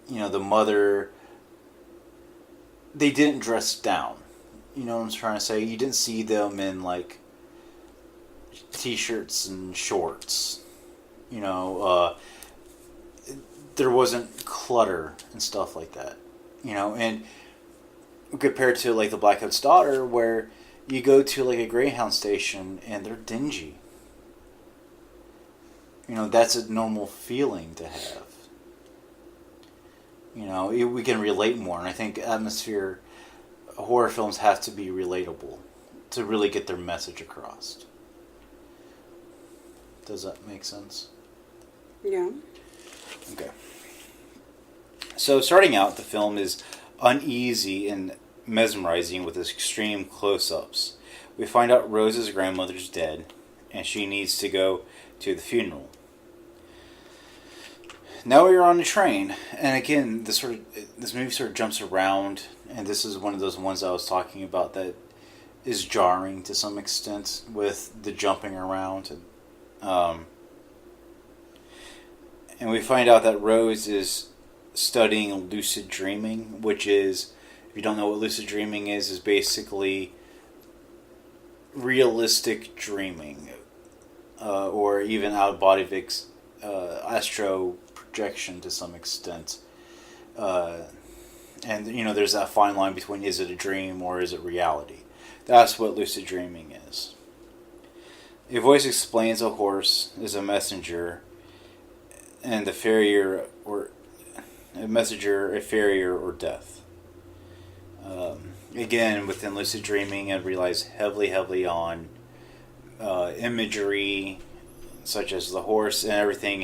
the mother, they didn't dress down. You know what I'm trying to say? You didn't see them in like t-shirts and shorts. There wasn't clutter and stuff like that. And compared to like the Blackcoat's daughter, where you go to like a Greyhound station and they're dingy. That's a normal feeling to have. We can relate more, and I think horror films have to be relatable to really get their message across. Does that make sense? Yeah. Okay. So starting out, the film is uneasy and mesmerizing with extreme close-ups. We find out Rose's grandmother's dead, and she needs to go to the funeral. Now we're on the train, and again, this movie sort of jumps around, and this is one of those ones I was talking about that is jarring to some extent with the jumping around. And we find out that Rose is studying lucid dreaming, which is, if you don't know what lucid dreaming is basically realistic dreaming, or even out-of-body astro projection to some extent. And there's that fine line between, is it a dream or is it reality? That's what lucid dreaming is. A voice explains a horse is a messenger, and the farrier or a farrier or death. Again, within lucid dreaming, it relies heavily on imagery, such as the horse, and everything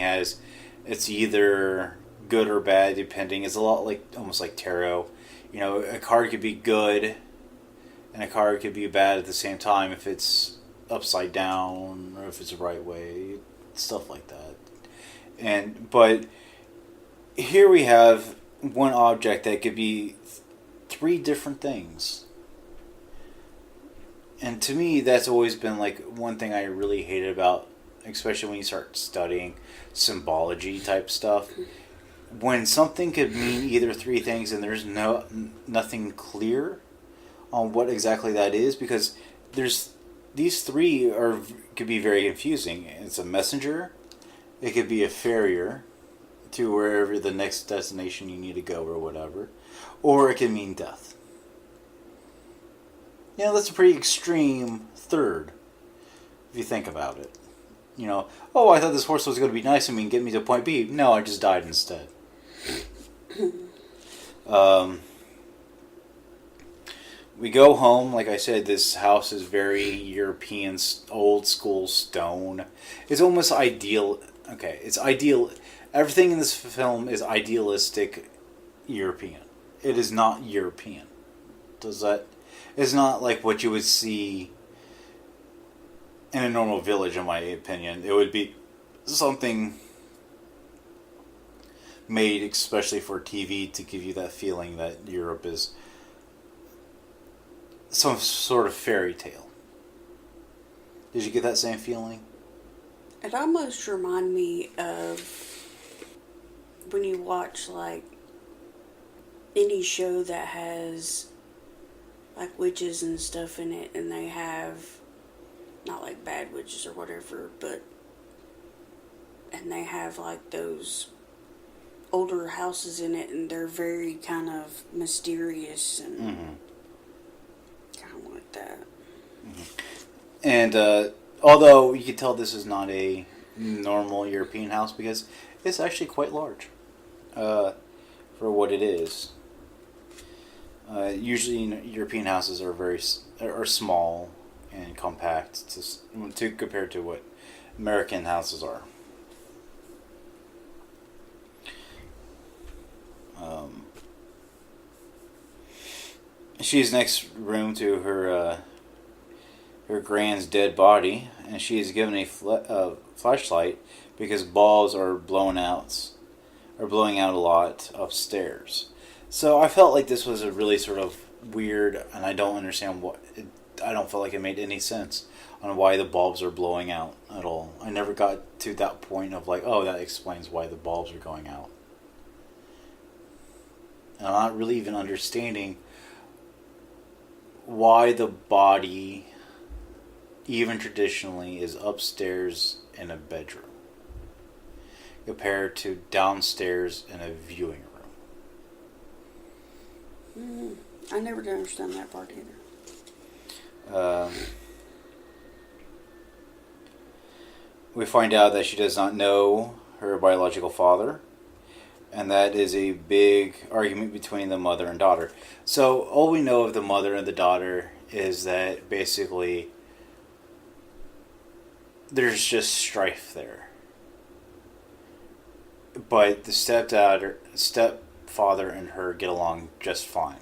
it's either good or bad, depending. It's a lot like, almost like tarot. A card could be good, and a card could be bad at the same time if it's upside down or if it's the right way, stuff like that. But here we have one object that could be three different things. And to me, that's always been like one thing I really hated about, especially when you start studying symbology type stuff. When something could mean either three things and there's nothing clear on what exactly that is, because these three could be very confusing. It's a messenger, it could be a farrier to wherever the next destination you need to go or whatever, or it can mean death. That's a pretty extreme third, if you think about it. Oh, I thought this horse was going to be nice and get me to point B. No, I just died instead. We go home. Like I said, this house is very European, old school stone. It's almost ideal. Okay, it's ideal. Everything in this film is idealistic European. It is not European. It's not like what you would see in a normal village, in my opinion. It would be something made especially for TV to give you that feeling that Europe is some sort of fairy tale. Did you get that same feeling? It almost reminded me of when you watch like any show that has like witches and stuff in it, and they have, not like bad witches or whatever, and they have like those older houses in it, and they're very kind of mysterious and kind of like that. And although you can tell this is not a normal European house, because it's actually quite large for what it is. Usually, European houses are small and compact to compared to what American houses are. She's next room to her grand's dead body, and she is given a flashlight because bulbs are blowing out a lot upstairs. So I felt like this was a really sort of weird, and I don't understand I don't feel like it made any sense on why the bulbs are blowing out at all. I never got to that point of like, oh, that explains why the bulbs are going out. And I'm not really even understanding why the body, even traditionally, is upstairs in a bedroom compared to downstairs in a viewing room. I never did understand that part either. We find out that she does not know her biological father, and that is a big argument between the mother and daughter. So all we know of the mother and the daughter is that basically there's just strife there. But the stepfather and her get along just fine.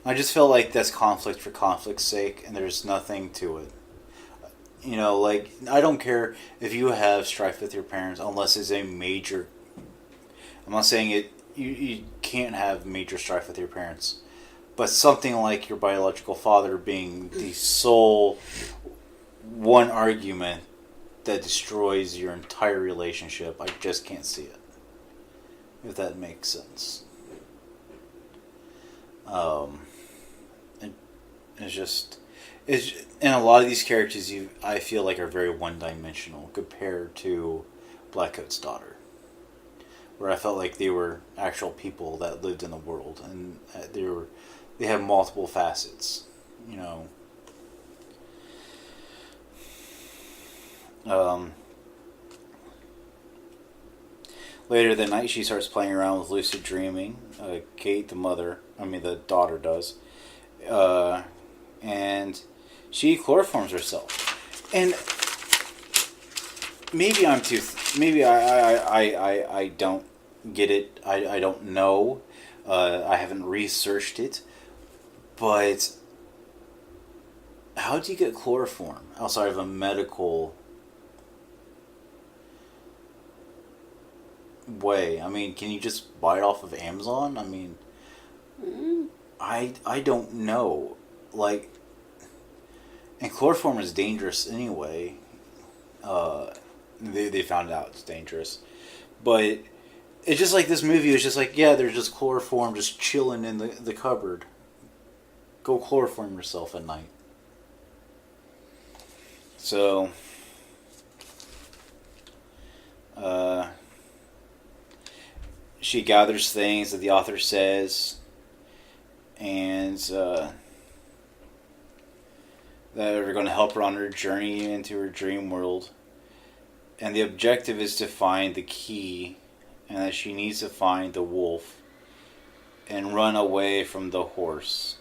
I just feel like that's conflict for conflict's sake, and there's nothing to it. You know, like, I don't care if you have strife with your parents unless it's a major... I'm not saying it. You can't have major strife with your parents. But something like your biological father being the sole one argument that destroys your entire relationship, I just can't see it. If that makes sense. And a lot of these characters I feel like are very one-dimensional compared to Blackcoat's daughter, where I felt like they were actual people that lived in the world, and they have multiple facets, you know. Later that night, she starts playing around with lucid dreaming. Kate, the daughter does. And she chloroforms herself. And maybe I don't get it. I don't know. I haven't researched it. But how do you get chloroform outside of a medical way? I mean, can you just buy it off of Amazon? I mean, I don't know. Like, and chloroform is dangerous anyway. They found out it's dangerous, but it's just like this movie was just like, yeah, there's just chloroform just chilling in the cupboard. Go chloroform yourself at night. So, she gathers things that the author says, and that are going to help her on her journey into her dream world. And the objective is to find the key, and that she needs to find the wolf and run away from the horse.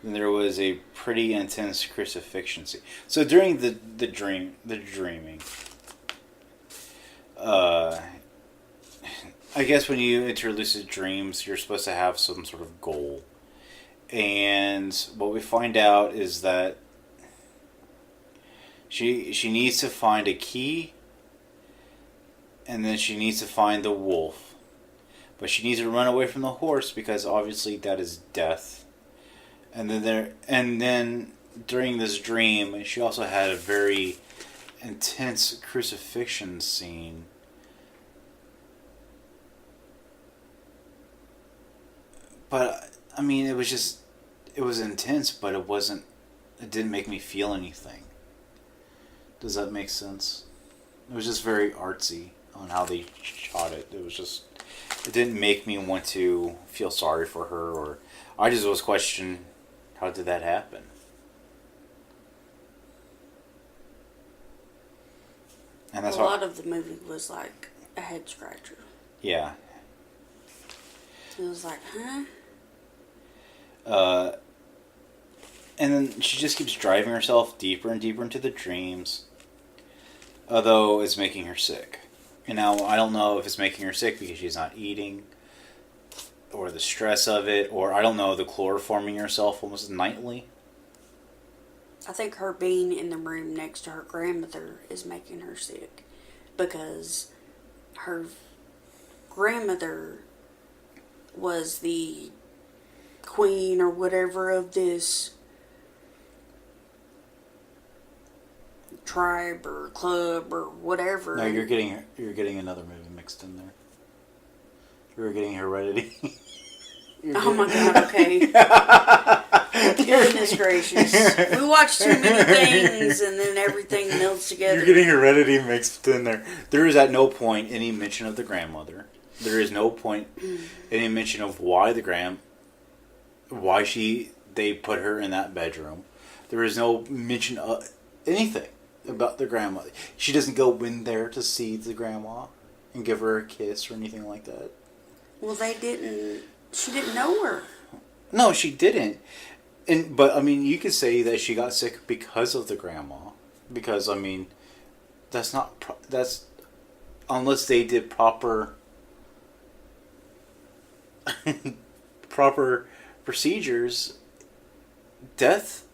Then there was a pretty intense crucifixion scene. So during the dreaming, I guess when you enter lucid dreams, you're supposed to have some sort of goal. And what we find out is that she needs to find a key, and then she needs to find the wolf. But she needs to run away from the horse because obviously that is death. And then during this dream, she also had a very intense crucifixion scene. But I mean, it was intense, but it didn't make me feel anything. Does that make sense? It was just very artsy on how they shot it. It didn't make me want to feel sorry for her, or I just was questioning, how did that happen? And that's a lot of the movie was like a head scratcher. Yeah. It was like, huh? And then she just keeps driving herself deeper and deeper into the dreams, although it's making her sick. And now I don't know if it's making her sick because she's not eating, or the stress of it, or I don't know, the chloroforming herself almost nightly. I think her being in the room next to her grandmother is making her sick, because her grandmother was the queen or whatever of this tribe or club or whatever. No, you're getting another movie mixed in there. You're getting Heredity. Oh my god, okay. Goodness gracious. We watch too many things and then everything melts together. You're getting Heredity mixed in there. There is at no point any mention of the grandmother. There is no point any mention of why they put her in that bedroom. There is no mention of anything about the grandmother. She doesn't go in there to see the grandma and give her a kiss or anything like that. Well, she didn't know her. No, she didn't. But I mean, you could say that she got sick because of the grandma. Because I mean, that's unless they did proper procedures. Death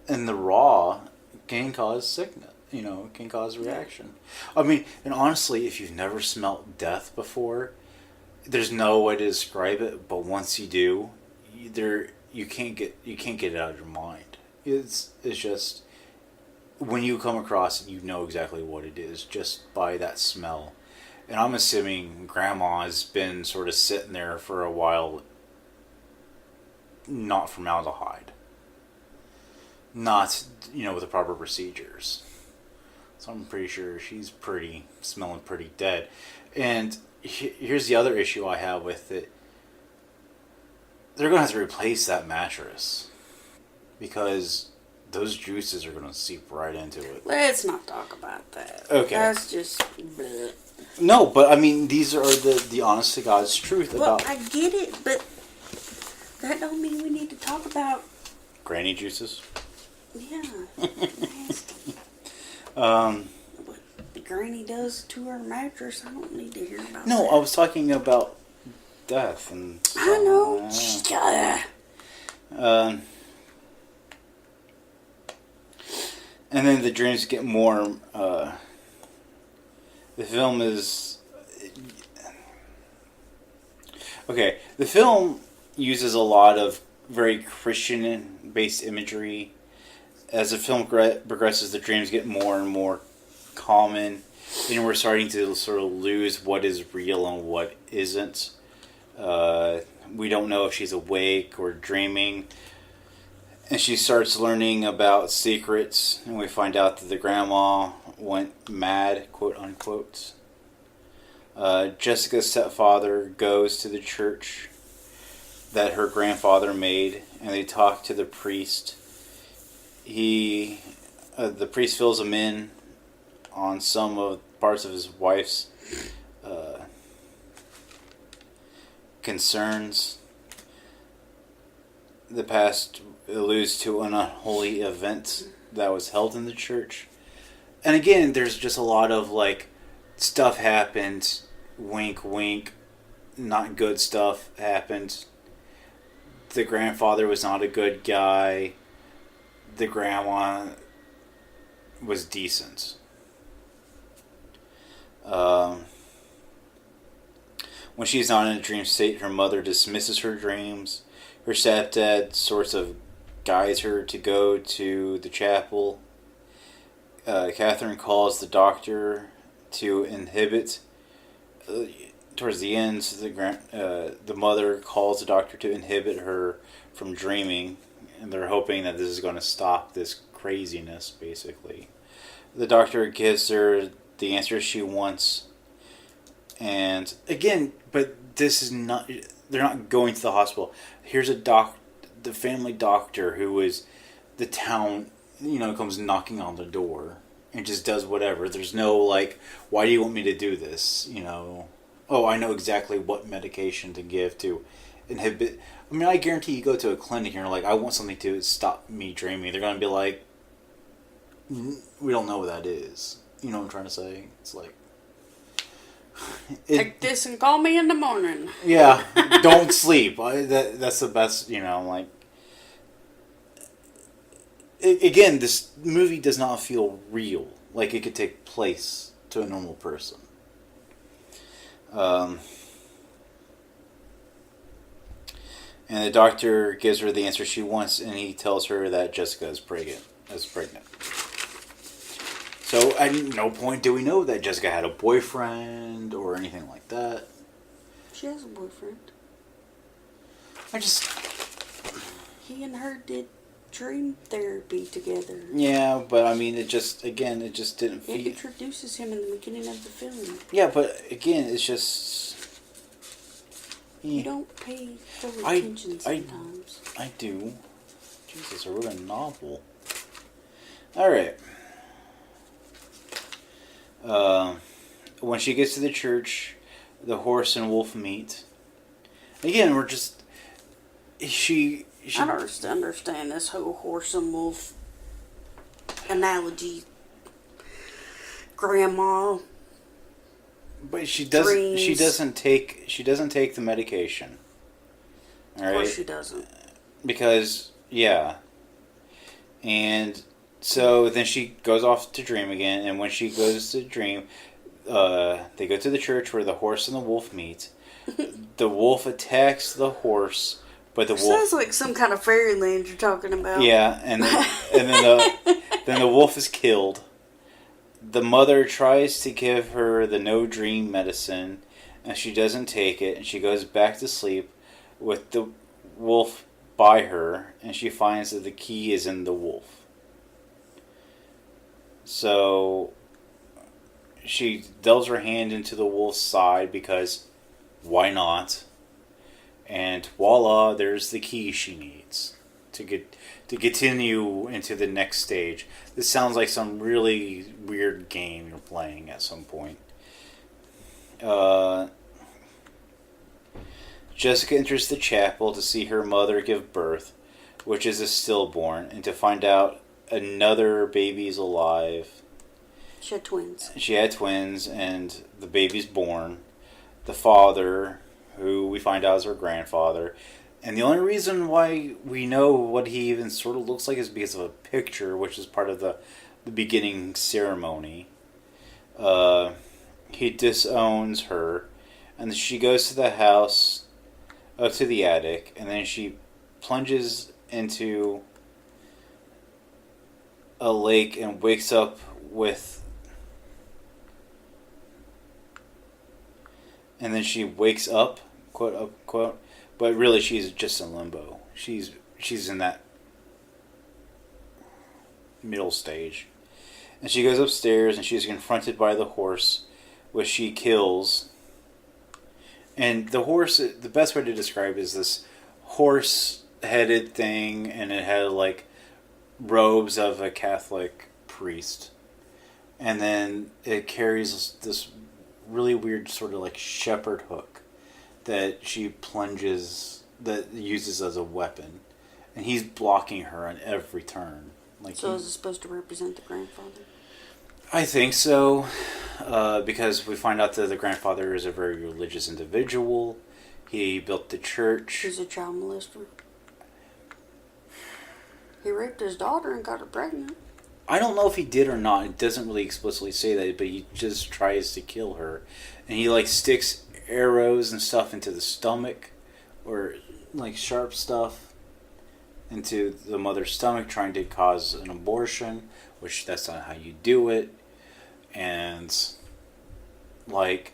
in the raw can cause sickness. Can cause reaction. I mean, and honestly, if you've never smelt death before, there's no way to describe it. But once you do, you can't get it out of your mind. It's just when you come across it, you know exactly what it is just by that smell. And I'm assuming Grandma has been sort of sitting there for a while, not formaldehyde, not with the proper procedures. So I'm pretty sure she's smelling pretty dead. And here's the other issue I have with it. They're going to have to replace that mattress because those juices are going to seep right into it. Let's not talk about that. Okay. That's just bleh. No, but I mean, these are the honest to God's truth about... Well, I get it, but that don't mean we need to talk about... Granny juices? Yeah. Nasty. What the granny does to her mattress, I don't need to hear about that. No, I was talking about death and stuff. I know. And then the dreams get more... the film is... Okay, the film uses a lot of very Christian-based imagery. As the film progresses, the dreams get more and more common, and we're starting to sort of lose what is real and what isn't. We don't know if she's awake or dreaming. And she starts learning about secrets, and we find out that the grandma went mad, quote unquote. Jessica's stepfather goes to the church that her grandfather made, and they talk to the priest. The priest fills him in on some of parts of his wife's concerns. The past alludes to an unholy event that was held in the church. And again, there's just a lot of stuff happened, wink wink, not good stuff happened. The grandfather was not a good guy. The grandma was decent. When she's not in a dream state, her mother dismisses her dreams. Her stepdad sort of guides her to go to the chapel. Catherine calls the doctor to inhibit. Towards the end, the mother calls the doctor to inhibit her from dreaming, and they're hoping that this is going to stop this craziness, basically. The doctor gives her the answer she wants, and again, but this is not... They're not going to the hospital. Here's the family doctor who is the town, comes knocking on the door and just does whatever. There's no why do you want me to do this? Oh, I know exactly what medication to give to inhibit. I mean, I guarantee you go to a clinic and you're like, I want something to stop me dreaming. They're going to be like, we don't know what that is. You know what I'm trying to say? It's like... Take this and call me in the morning. Yeah, don't sleep. That's the best, Again, this movie does not feel real. Like it could take place to a normal person. And the doctor gives her the answer she wants, and he tells her that Jessica is pregnant. So at no point do we know that Jessica had a boyfriend or anything like that. She has a boyfriend. I just... He and her did dream therapy together. Yeah, but I mean, it just didn't It feel... introduces him in the beginning of the film. Yeah, but again, it's just... You don't pay full attention sometimes. I do. Jesus, I wrote a novel. Alright. When she gets to the church, the horse and wolf meet. Again, we're just... She I don't understand this whole horse and wolf analogy. Grandma. But she doesn't. Dreams. She doesn't take. She doesn't take the medication. All right. Of course she doesn't. Because and so then she goes off to dream again. And when she goes to dream, they go to the church where the horse and the wolf meet. The wolf attacks the horse, but the wolf sounds like some kind of fairyland you're talking about. Yeah, and then the wolf is killed. The mother tries to give her the no dream medicine, and she doesn't take it, and she goes back to sleep with the wolf by her, and she finds that the key is in the wolf. So she delves her hand into the wolf's side because why not? And voila, there's the key she needs to continue into the next stage. This sounds like some really weird game you're playing at some point. Jessica enters the chapel to see her mother give birth, which is a stillborn, and to find out another baby's alive. She had twins. She had twins, and the baby's born. The father, who we find out is her grandfather. And the only reason why we know what he even sort of looks like is because of a picture, which is part of the beginning ceremony. He disowns her, and she goes to the house, up to the attic, and then she plunges into a lake and wakes up with... And then she wakes up, quote unquote, but really she's just in limbo. She's in that middle stage. And she goes upstairs and she's confronted by the horse, which she kills. And the horse, the best way to describe it is this horse-headed thing, and it had like robes of a Catholic priest. And then it carries this really weird sort of like shepherd hook that she plunges, that uses as a weapon, and he's blocking her on every turn. Like, so is it supposed to represent the grandfather? I think so, because we find out that the grandfather is a very religious individual. He built the church. He's a child molester. He raped his daughter and got her pregnant. I don't know if he did or not. It doesn't really explicitly say that, but he just tries to kill her. And he like sticks arrows and stuff into the stomach, or like sharp stuff into the mother's stomach, trying to cause an abortion, which that's not how you do it. And like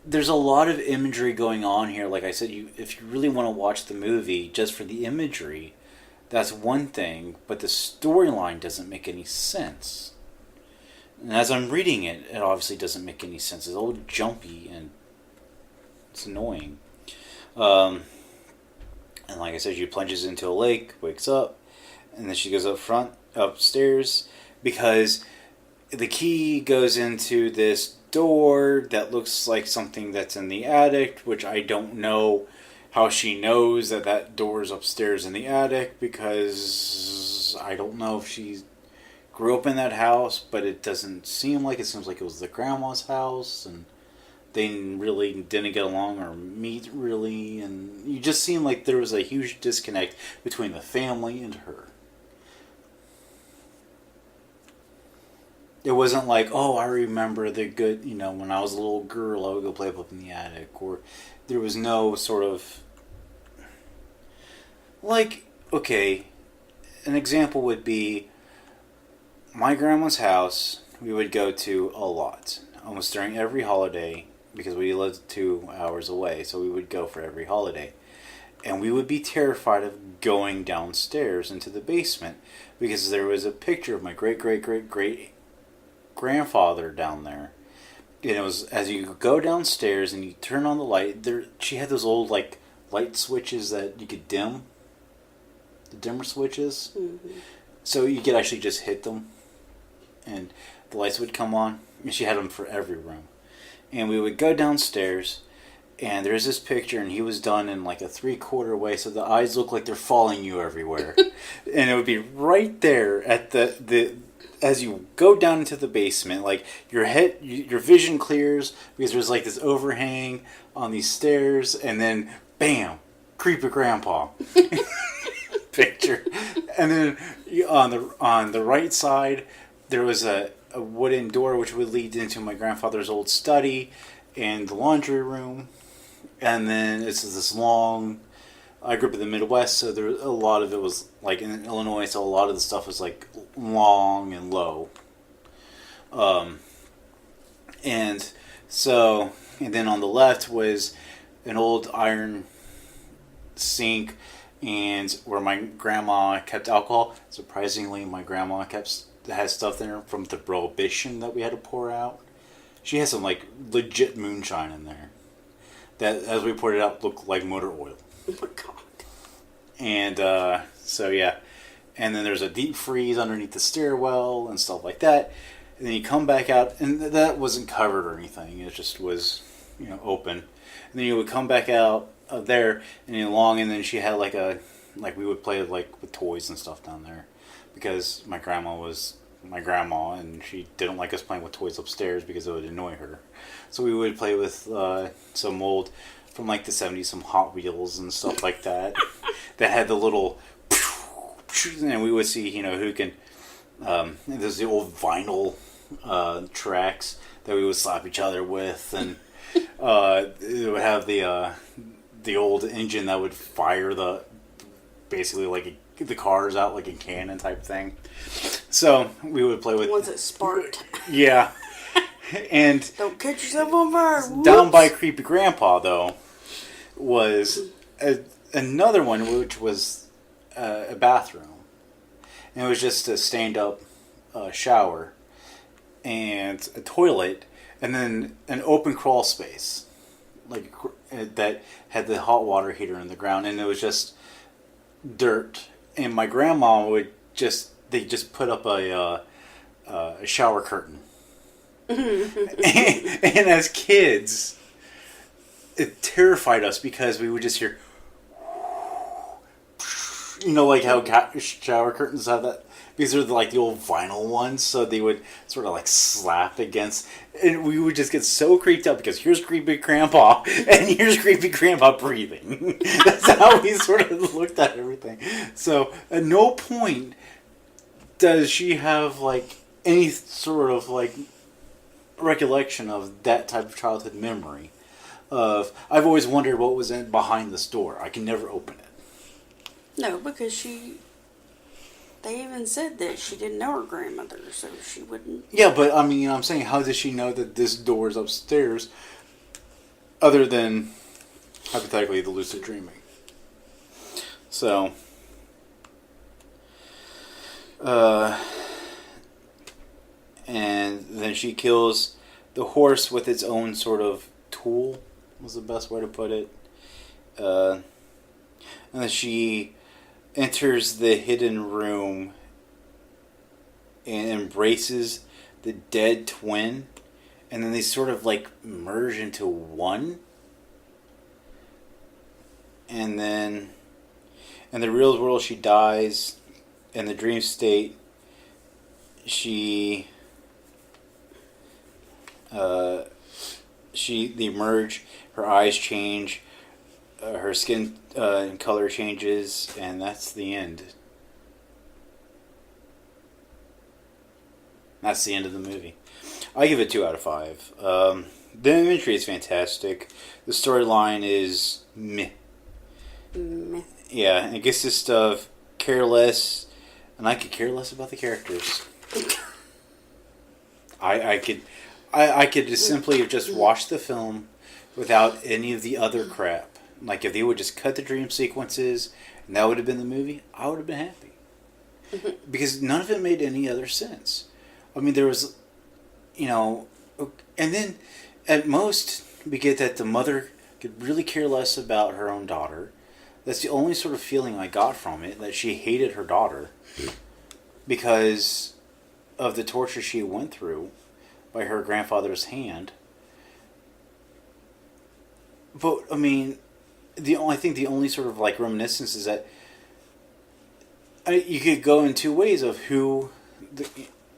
there's a lot of imagery going on here. Like I said, if you really want to watch the movie just for the imagery, that's one thing, but the storyline doesn't make any sense. And as I'm reading it, it obviously doesn't make any sense. It's all jumpy and it's annoying. And like I said, she plunges into a lake, wakes up, and then she goes upstairs, because the key goes into this door that looks like something that's in the attic, which I don't know how she knows that that door is upstairs in the attic, because I don't know if she grew up in that house, but it doesn't seem like it. Seems like it was the grandma's house, and they really didn't get along or meet really, and you just seemed like there was a huge disconnect between the family and her. It wasn't like, oh, I remember the good, when I was a little girl, I would go play up in the attic, or there was no sort of, like, okay, an example would be, my grandma's house, we would go to a lot. Almost during every holiday, because we lived 2 hours away, so we would go for every holiday. And we would be terrified of going downstairs into the basement because there was a picture of my great great great great grandfather down there. And it was as you go downstairs and you turn on the light. There, she had those old like light switches that you could dim, the dimmer switches. Mm-hmm. So you could actually just hit them, and the lights would come on. And she had them for every room. And we would go downstairs. And there's this picture, and he was done in like a 3/4 way, so the eyes look like they're following you everywhere. And it would be right there at the as you go down into the basement, like your vision clears because there's like this overhang on these stairs, and then bam, creepy grandpa picture. And then on the right side, there was a wooden door which would lead into my grandfather's old study and the laundry room. And then it's this long. I grew up in the Midwest, so there a lot of it was like in Illinois. So a lot of the stuff was like long and low. And then on the left was an old iron sink, and where my grandma kept alcohol. Surprisingly, my grandma had stuff there from the Prohibition that we had to pour out. She had some like legit moonshine in there that, as we poured it out, looked like motor oil. Oh my god. And so yeah, and then there's a deep freeze underneath the stairwell and stuff like that. And then you come back out, and that wasn't covered or anything. It just was, open. And then you would come back out of there and along, and then she had like we would play like with toys and stuff down there, because my grandma was my grandma, and she didn't like us playing with toys upstairs because it would annoy her. So we would play with some old, from like the 70s, some Hot Wheels and stuff like that. That had the little, and we would see, who can, there's the old vinyl tracks that we would slap each other with, and it would have the old engine that would fire basically like the cars out like a cannon type thing. So we would play with... Once it sparked. Yeah. And... Don't catch yourself on fire. Whoops. Down by Creepy Grandpa, though, was another one, which was a bathroom. And it was just a stand-up shower and a toilet, and then an open crawl space like that had the hot water heater in the ground, and it was just dirt. And my grandma would just put up a shower curtain. and as kids, it terrified us because we would just hear, like how shower curtains have that. These are like the old vinyl ones, so they would sort of like slap against, and we would just get so creeped out because here's creepy grandpa, and here's creepy grandpa breathing. That's how we sort of looked at everything. So at no point does she have like any sort of like recollection of that type of childhood memory. I've always wondered what was behind this door. I can never open it. No, because they even said that she didn't know her grandmother, so she wouldn't... Yeah, but I mean, I'm saying, how does she know that this door is upstairs, other than, hypothetically, the lucid dreaming? So... and then she kills the horse with its own sort of tool, was the best way to put it. And then she enters the hidden room and embraces the dead twin, and then they sort of like merge into one. And then in the real world she dies. In the dream state they merge, her eyes change, her skin and color changes, and that's the end. That's the end of the movie. I give it 2 out of 5. The imagery is fantastic. The storyline is meh. Yeah, it gets this stuff careless, and I could care less about the characters. I could just simply have just watched the film without any of the other crap. Like if they would just cut the dream sequences and that would have been the movie, I would have been happy. Because none of it made any other sense. I mean, there was, and then at most we get that the mother could really care less about her own daughter. That's the only sort of feeling I got from it, that she hated her daughter because of the torture she went through by her grandfather's hand. But I mean, I think the only sort of like reminiscence is that you could go in two ways of who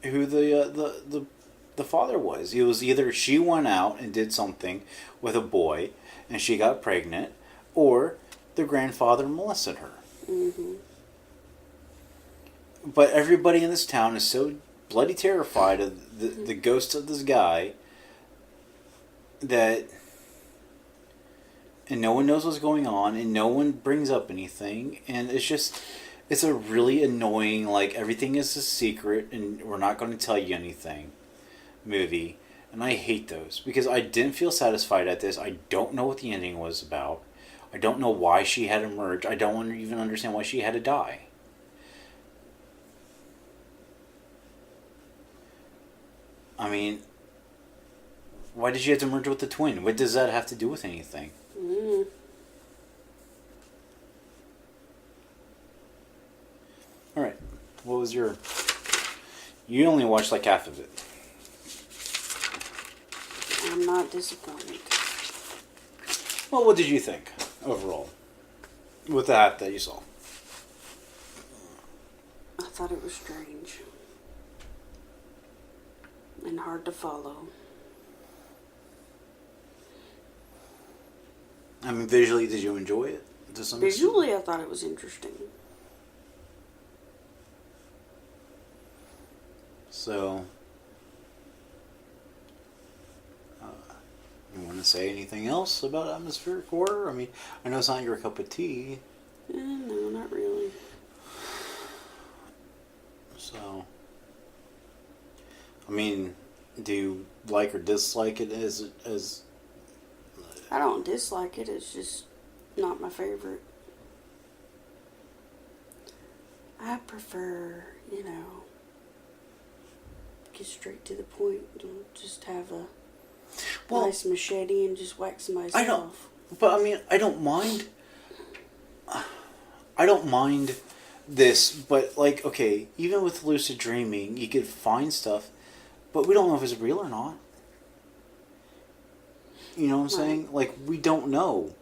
the father was. It was either she went out and did something with a boy and she got pregnant, or the grandfather molested her. Mm-hmm. But everybody in this town is so bloody terrified of the ghost of this guy that, and no one knows what's going on, and no one brings up anything, and it's a really annoying, like, everything is a secret and we're not going to tell you anything movie. And I hate those because I didn't feel satisfied at this. I don't know what the ending was about. I don't know why she had to merge. I don't even understand why she had to die. I mean, why did she have to merge with the twin? What does that have to do with anything? Mm. Alright, what was your... You only watched like half of it. I'm not disappointed. Well, what did you think, overall? With the half that you saw? I thought it was strange. And hard to follow. I mean, visually, did you enjoy it? To some extent? Visually, I thought it was interesting. So, you want to say anything else about atmospheric horror? I mean, I know it's not your cup of tea. No, not really. So, I mean, do you like or dislike it as... I don't dislike it, it's just not my favorite. I prefer, get straight to the point. Don't just have a nice machete and just whack somebody's head off. But I mean, I don't mind this, but like, okay, even with lucid dreaming, you could find stuff, but we don't know if it's real or not. You know what I'm saying? Like, we don't know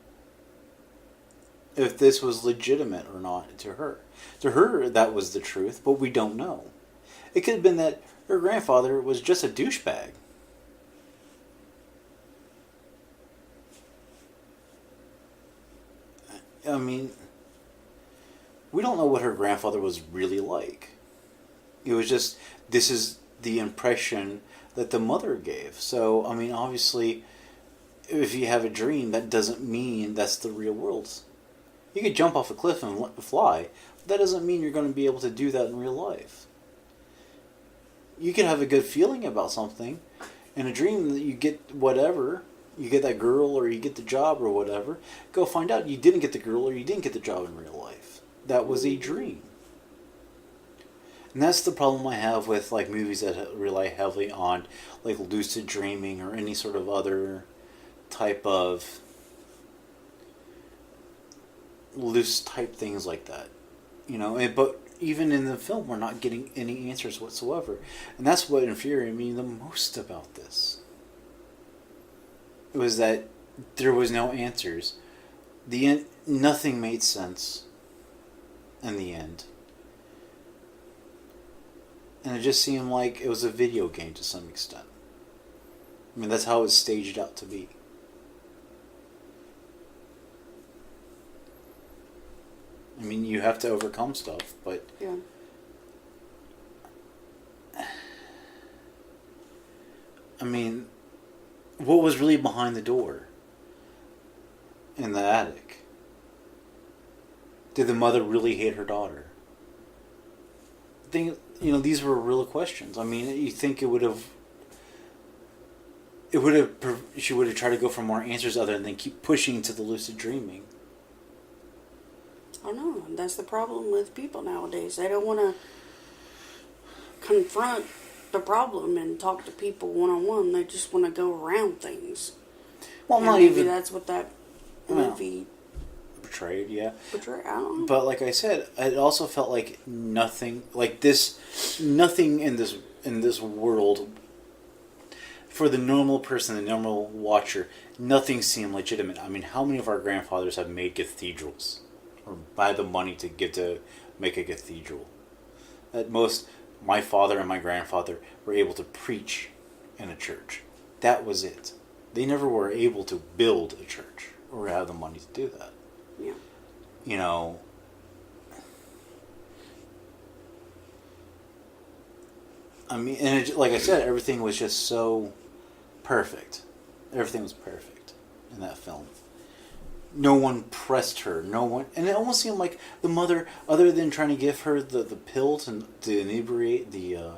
if this was legitimate or not to her. To her, that was the truth, but we don't know. It could have been that her grandfather was just a douchebag. I mean, we don't know what her grandfather was really like. It was just, this is the impression that the mother gave. So, I mean, obviously, if you have a dream, that doesn't mean that's the real world. You could jump off a cliff and fly, but that doesn't mean you're going to be able to do that in real life. You could have a good feeling about something. In a dream, that you get whatever, you get that girl or you get the job or whatever, go find out you didn't get the girl or you didn't get the job in real life. That was a dream. And that's the problem I have with like movies that rely heavily on like lucid dreaming or any sort of other type of loose type things like that. But even in the film we're not getting any answers whatsoever. And that's what infuriated me the most about this. It was that there was no answers. Nothing made sense in the end. And it just seemed like it was a video game to some extent. I mean, that's how it was staged out to be. I mean, you have to overcome stuff, but... Yeah. I mean, what was really behind the door? In the attic? Did the mother really hate her daughter? these were real questions. I mean, you think she would have tried to go for more answers other than keep pushing to the lucid dreaming. I know. That's the problem with people nowadays. They don't want to confront the problem and talk to people one-on-one. They just want to go around things. Well, and not maybe even... that's what that movie... Portrayed, yeah. Portrayed, I don't know. But like I said, it also felt like nothing in this world, for the normal person, the normal watcher, nothing seemed legitimate. I mean, how many of our grandfathers have made cathedrals? Or buy the money to make a cathedral? At most, my father and my grandfather were able to preach in a church. That was it. They never were able to build a church or have the money to do that. Yeah. I mean, and like I said, everything was just so perfect. Everything was perfect in that film. No one pressed her. No one, and it almost seemed like the mother, other than trying to give her the pill to inebriate the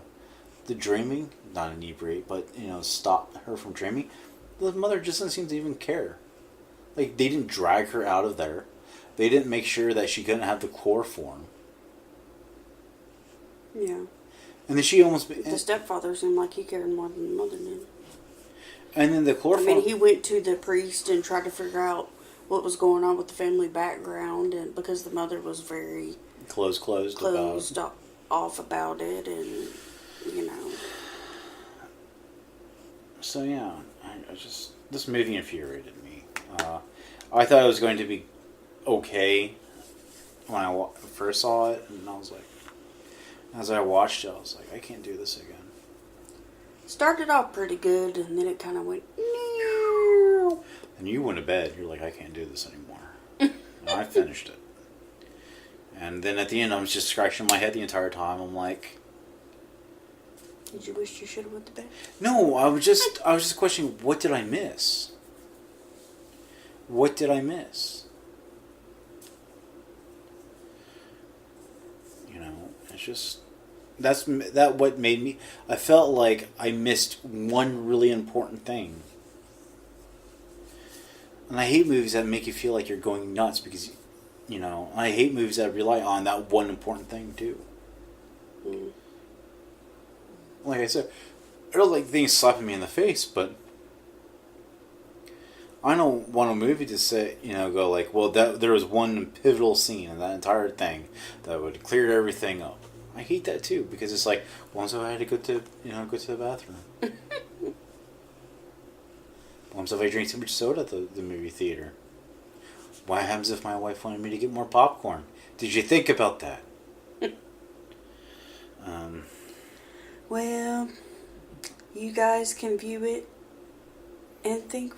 dreaming, not inebriate, but stop her from dreaming. The mother just doesn't seem to even care. Like, they didn't drag her out of there. They didn't make sure that she couldn't have the chloroform. Yeah. And then she almost... The stepfather seemed like he cared more than the mother did. And then the chloroform... I mean, he went to the priest and tried to figure out what was going on with the family background, and because the mother was very... Closed off about it, and, So, yeah. This movie infuriated me. I thought it was going to be okay when I first saw it, and I was like, as I watched it, I was like, I can't do this again. Started off pretty good, and then it kind of went, no. And you went to bed. You're like, I can't do this anymore. And I finished it. And then at the end, I was just scratching my head the entire time. I'm like, did you wish you should have went to bed? No, I was just questioning, what did I miss? What did I miss? It's just that what made me. I felt like I missed one really important thing. And I hate movies that make you feel like you're going nuts because, I hate movies that rely on that one important thing too. Mm. Like I said, I don't like things slapping me in the face, but I don't want a movie to say, go like, well, there was one pivotal scene in that entire thing that would clear everything up. I hate that too, because it's like, once I had to go to the bathroom. Once if I drink too much soda at the movie theater. What happens if my wife wanted me to get more popcorn? Did you think about that? Well, you guys can view it and think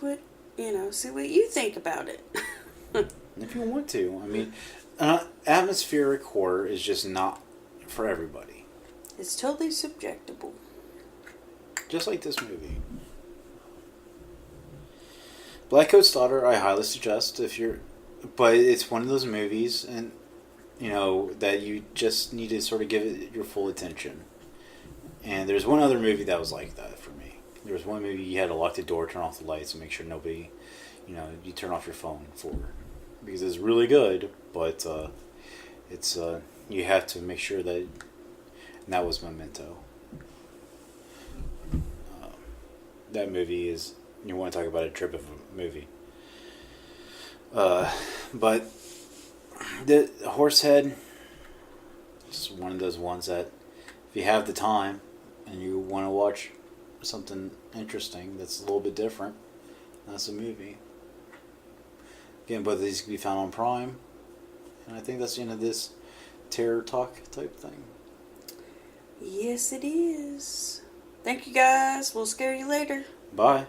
see what you think about it. If you want to. I mean, atmospheric horror is just not for everybody. It's totally subjectable. Just like this movie. Blackcoat's Daughter, I highly suggest but it's one of those movies, and that you just need to sort of give it your full attention. And there's one other movie that was like that for me. There was one movie you had to lock the door, turn off the lights, and make sure nobody, you turn off your phone for, because it's really good, but it's you have to make sure that. And that was Memento. That movie is, you want to talk about a trip of a movie. But the Horsehead is one of those ones that, if you have the time and you want to watch something interesting that's a little bit different, that's a movie. Again, both of these can be found on Prime, and I think that's the end of this terror talk type thing. Yes, it is. Thank you, guys. We'll scare you later. Bye.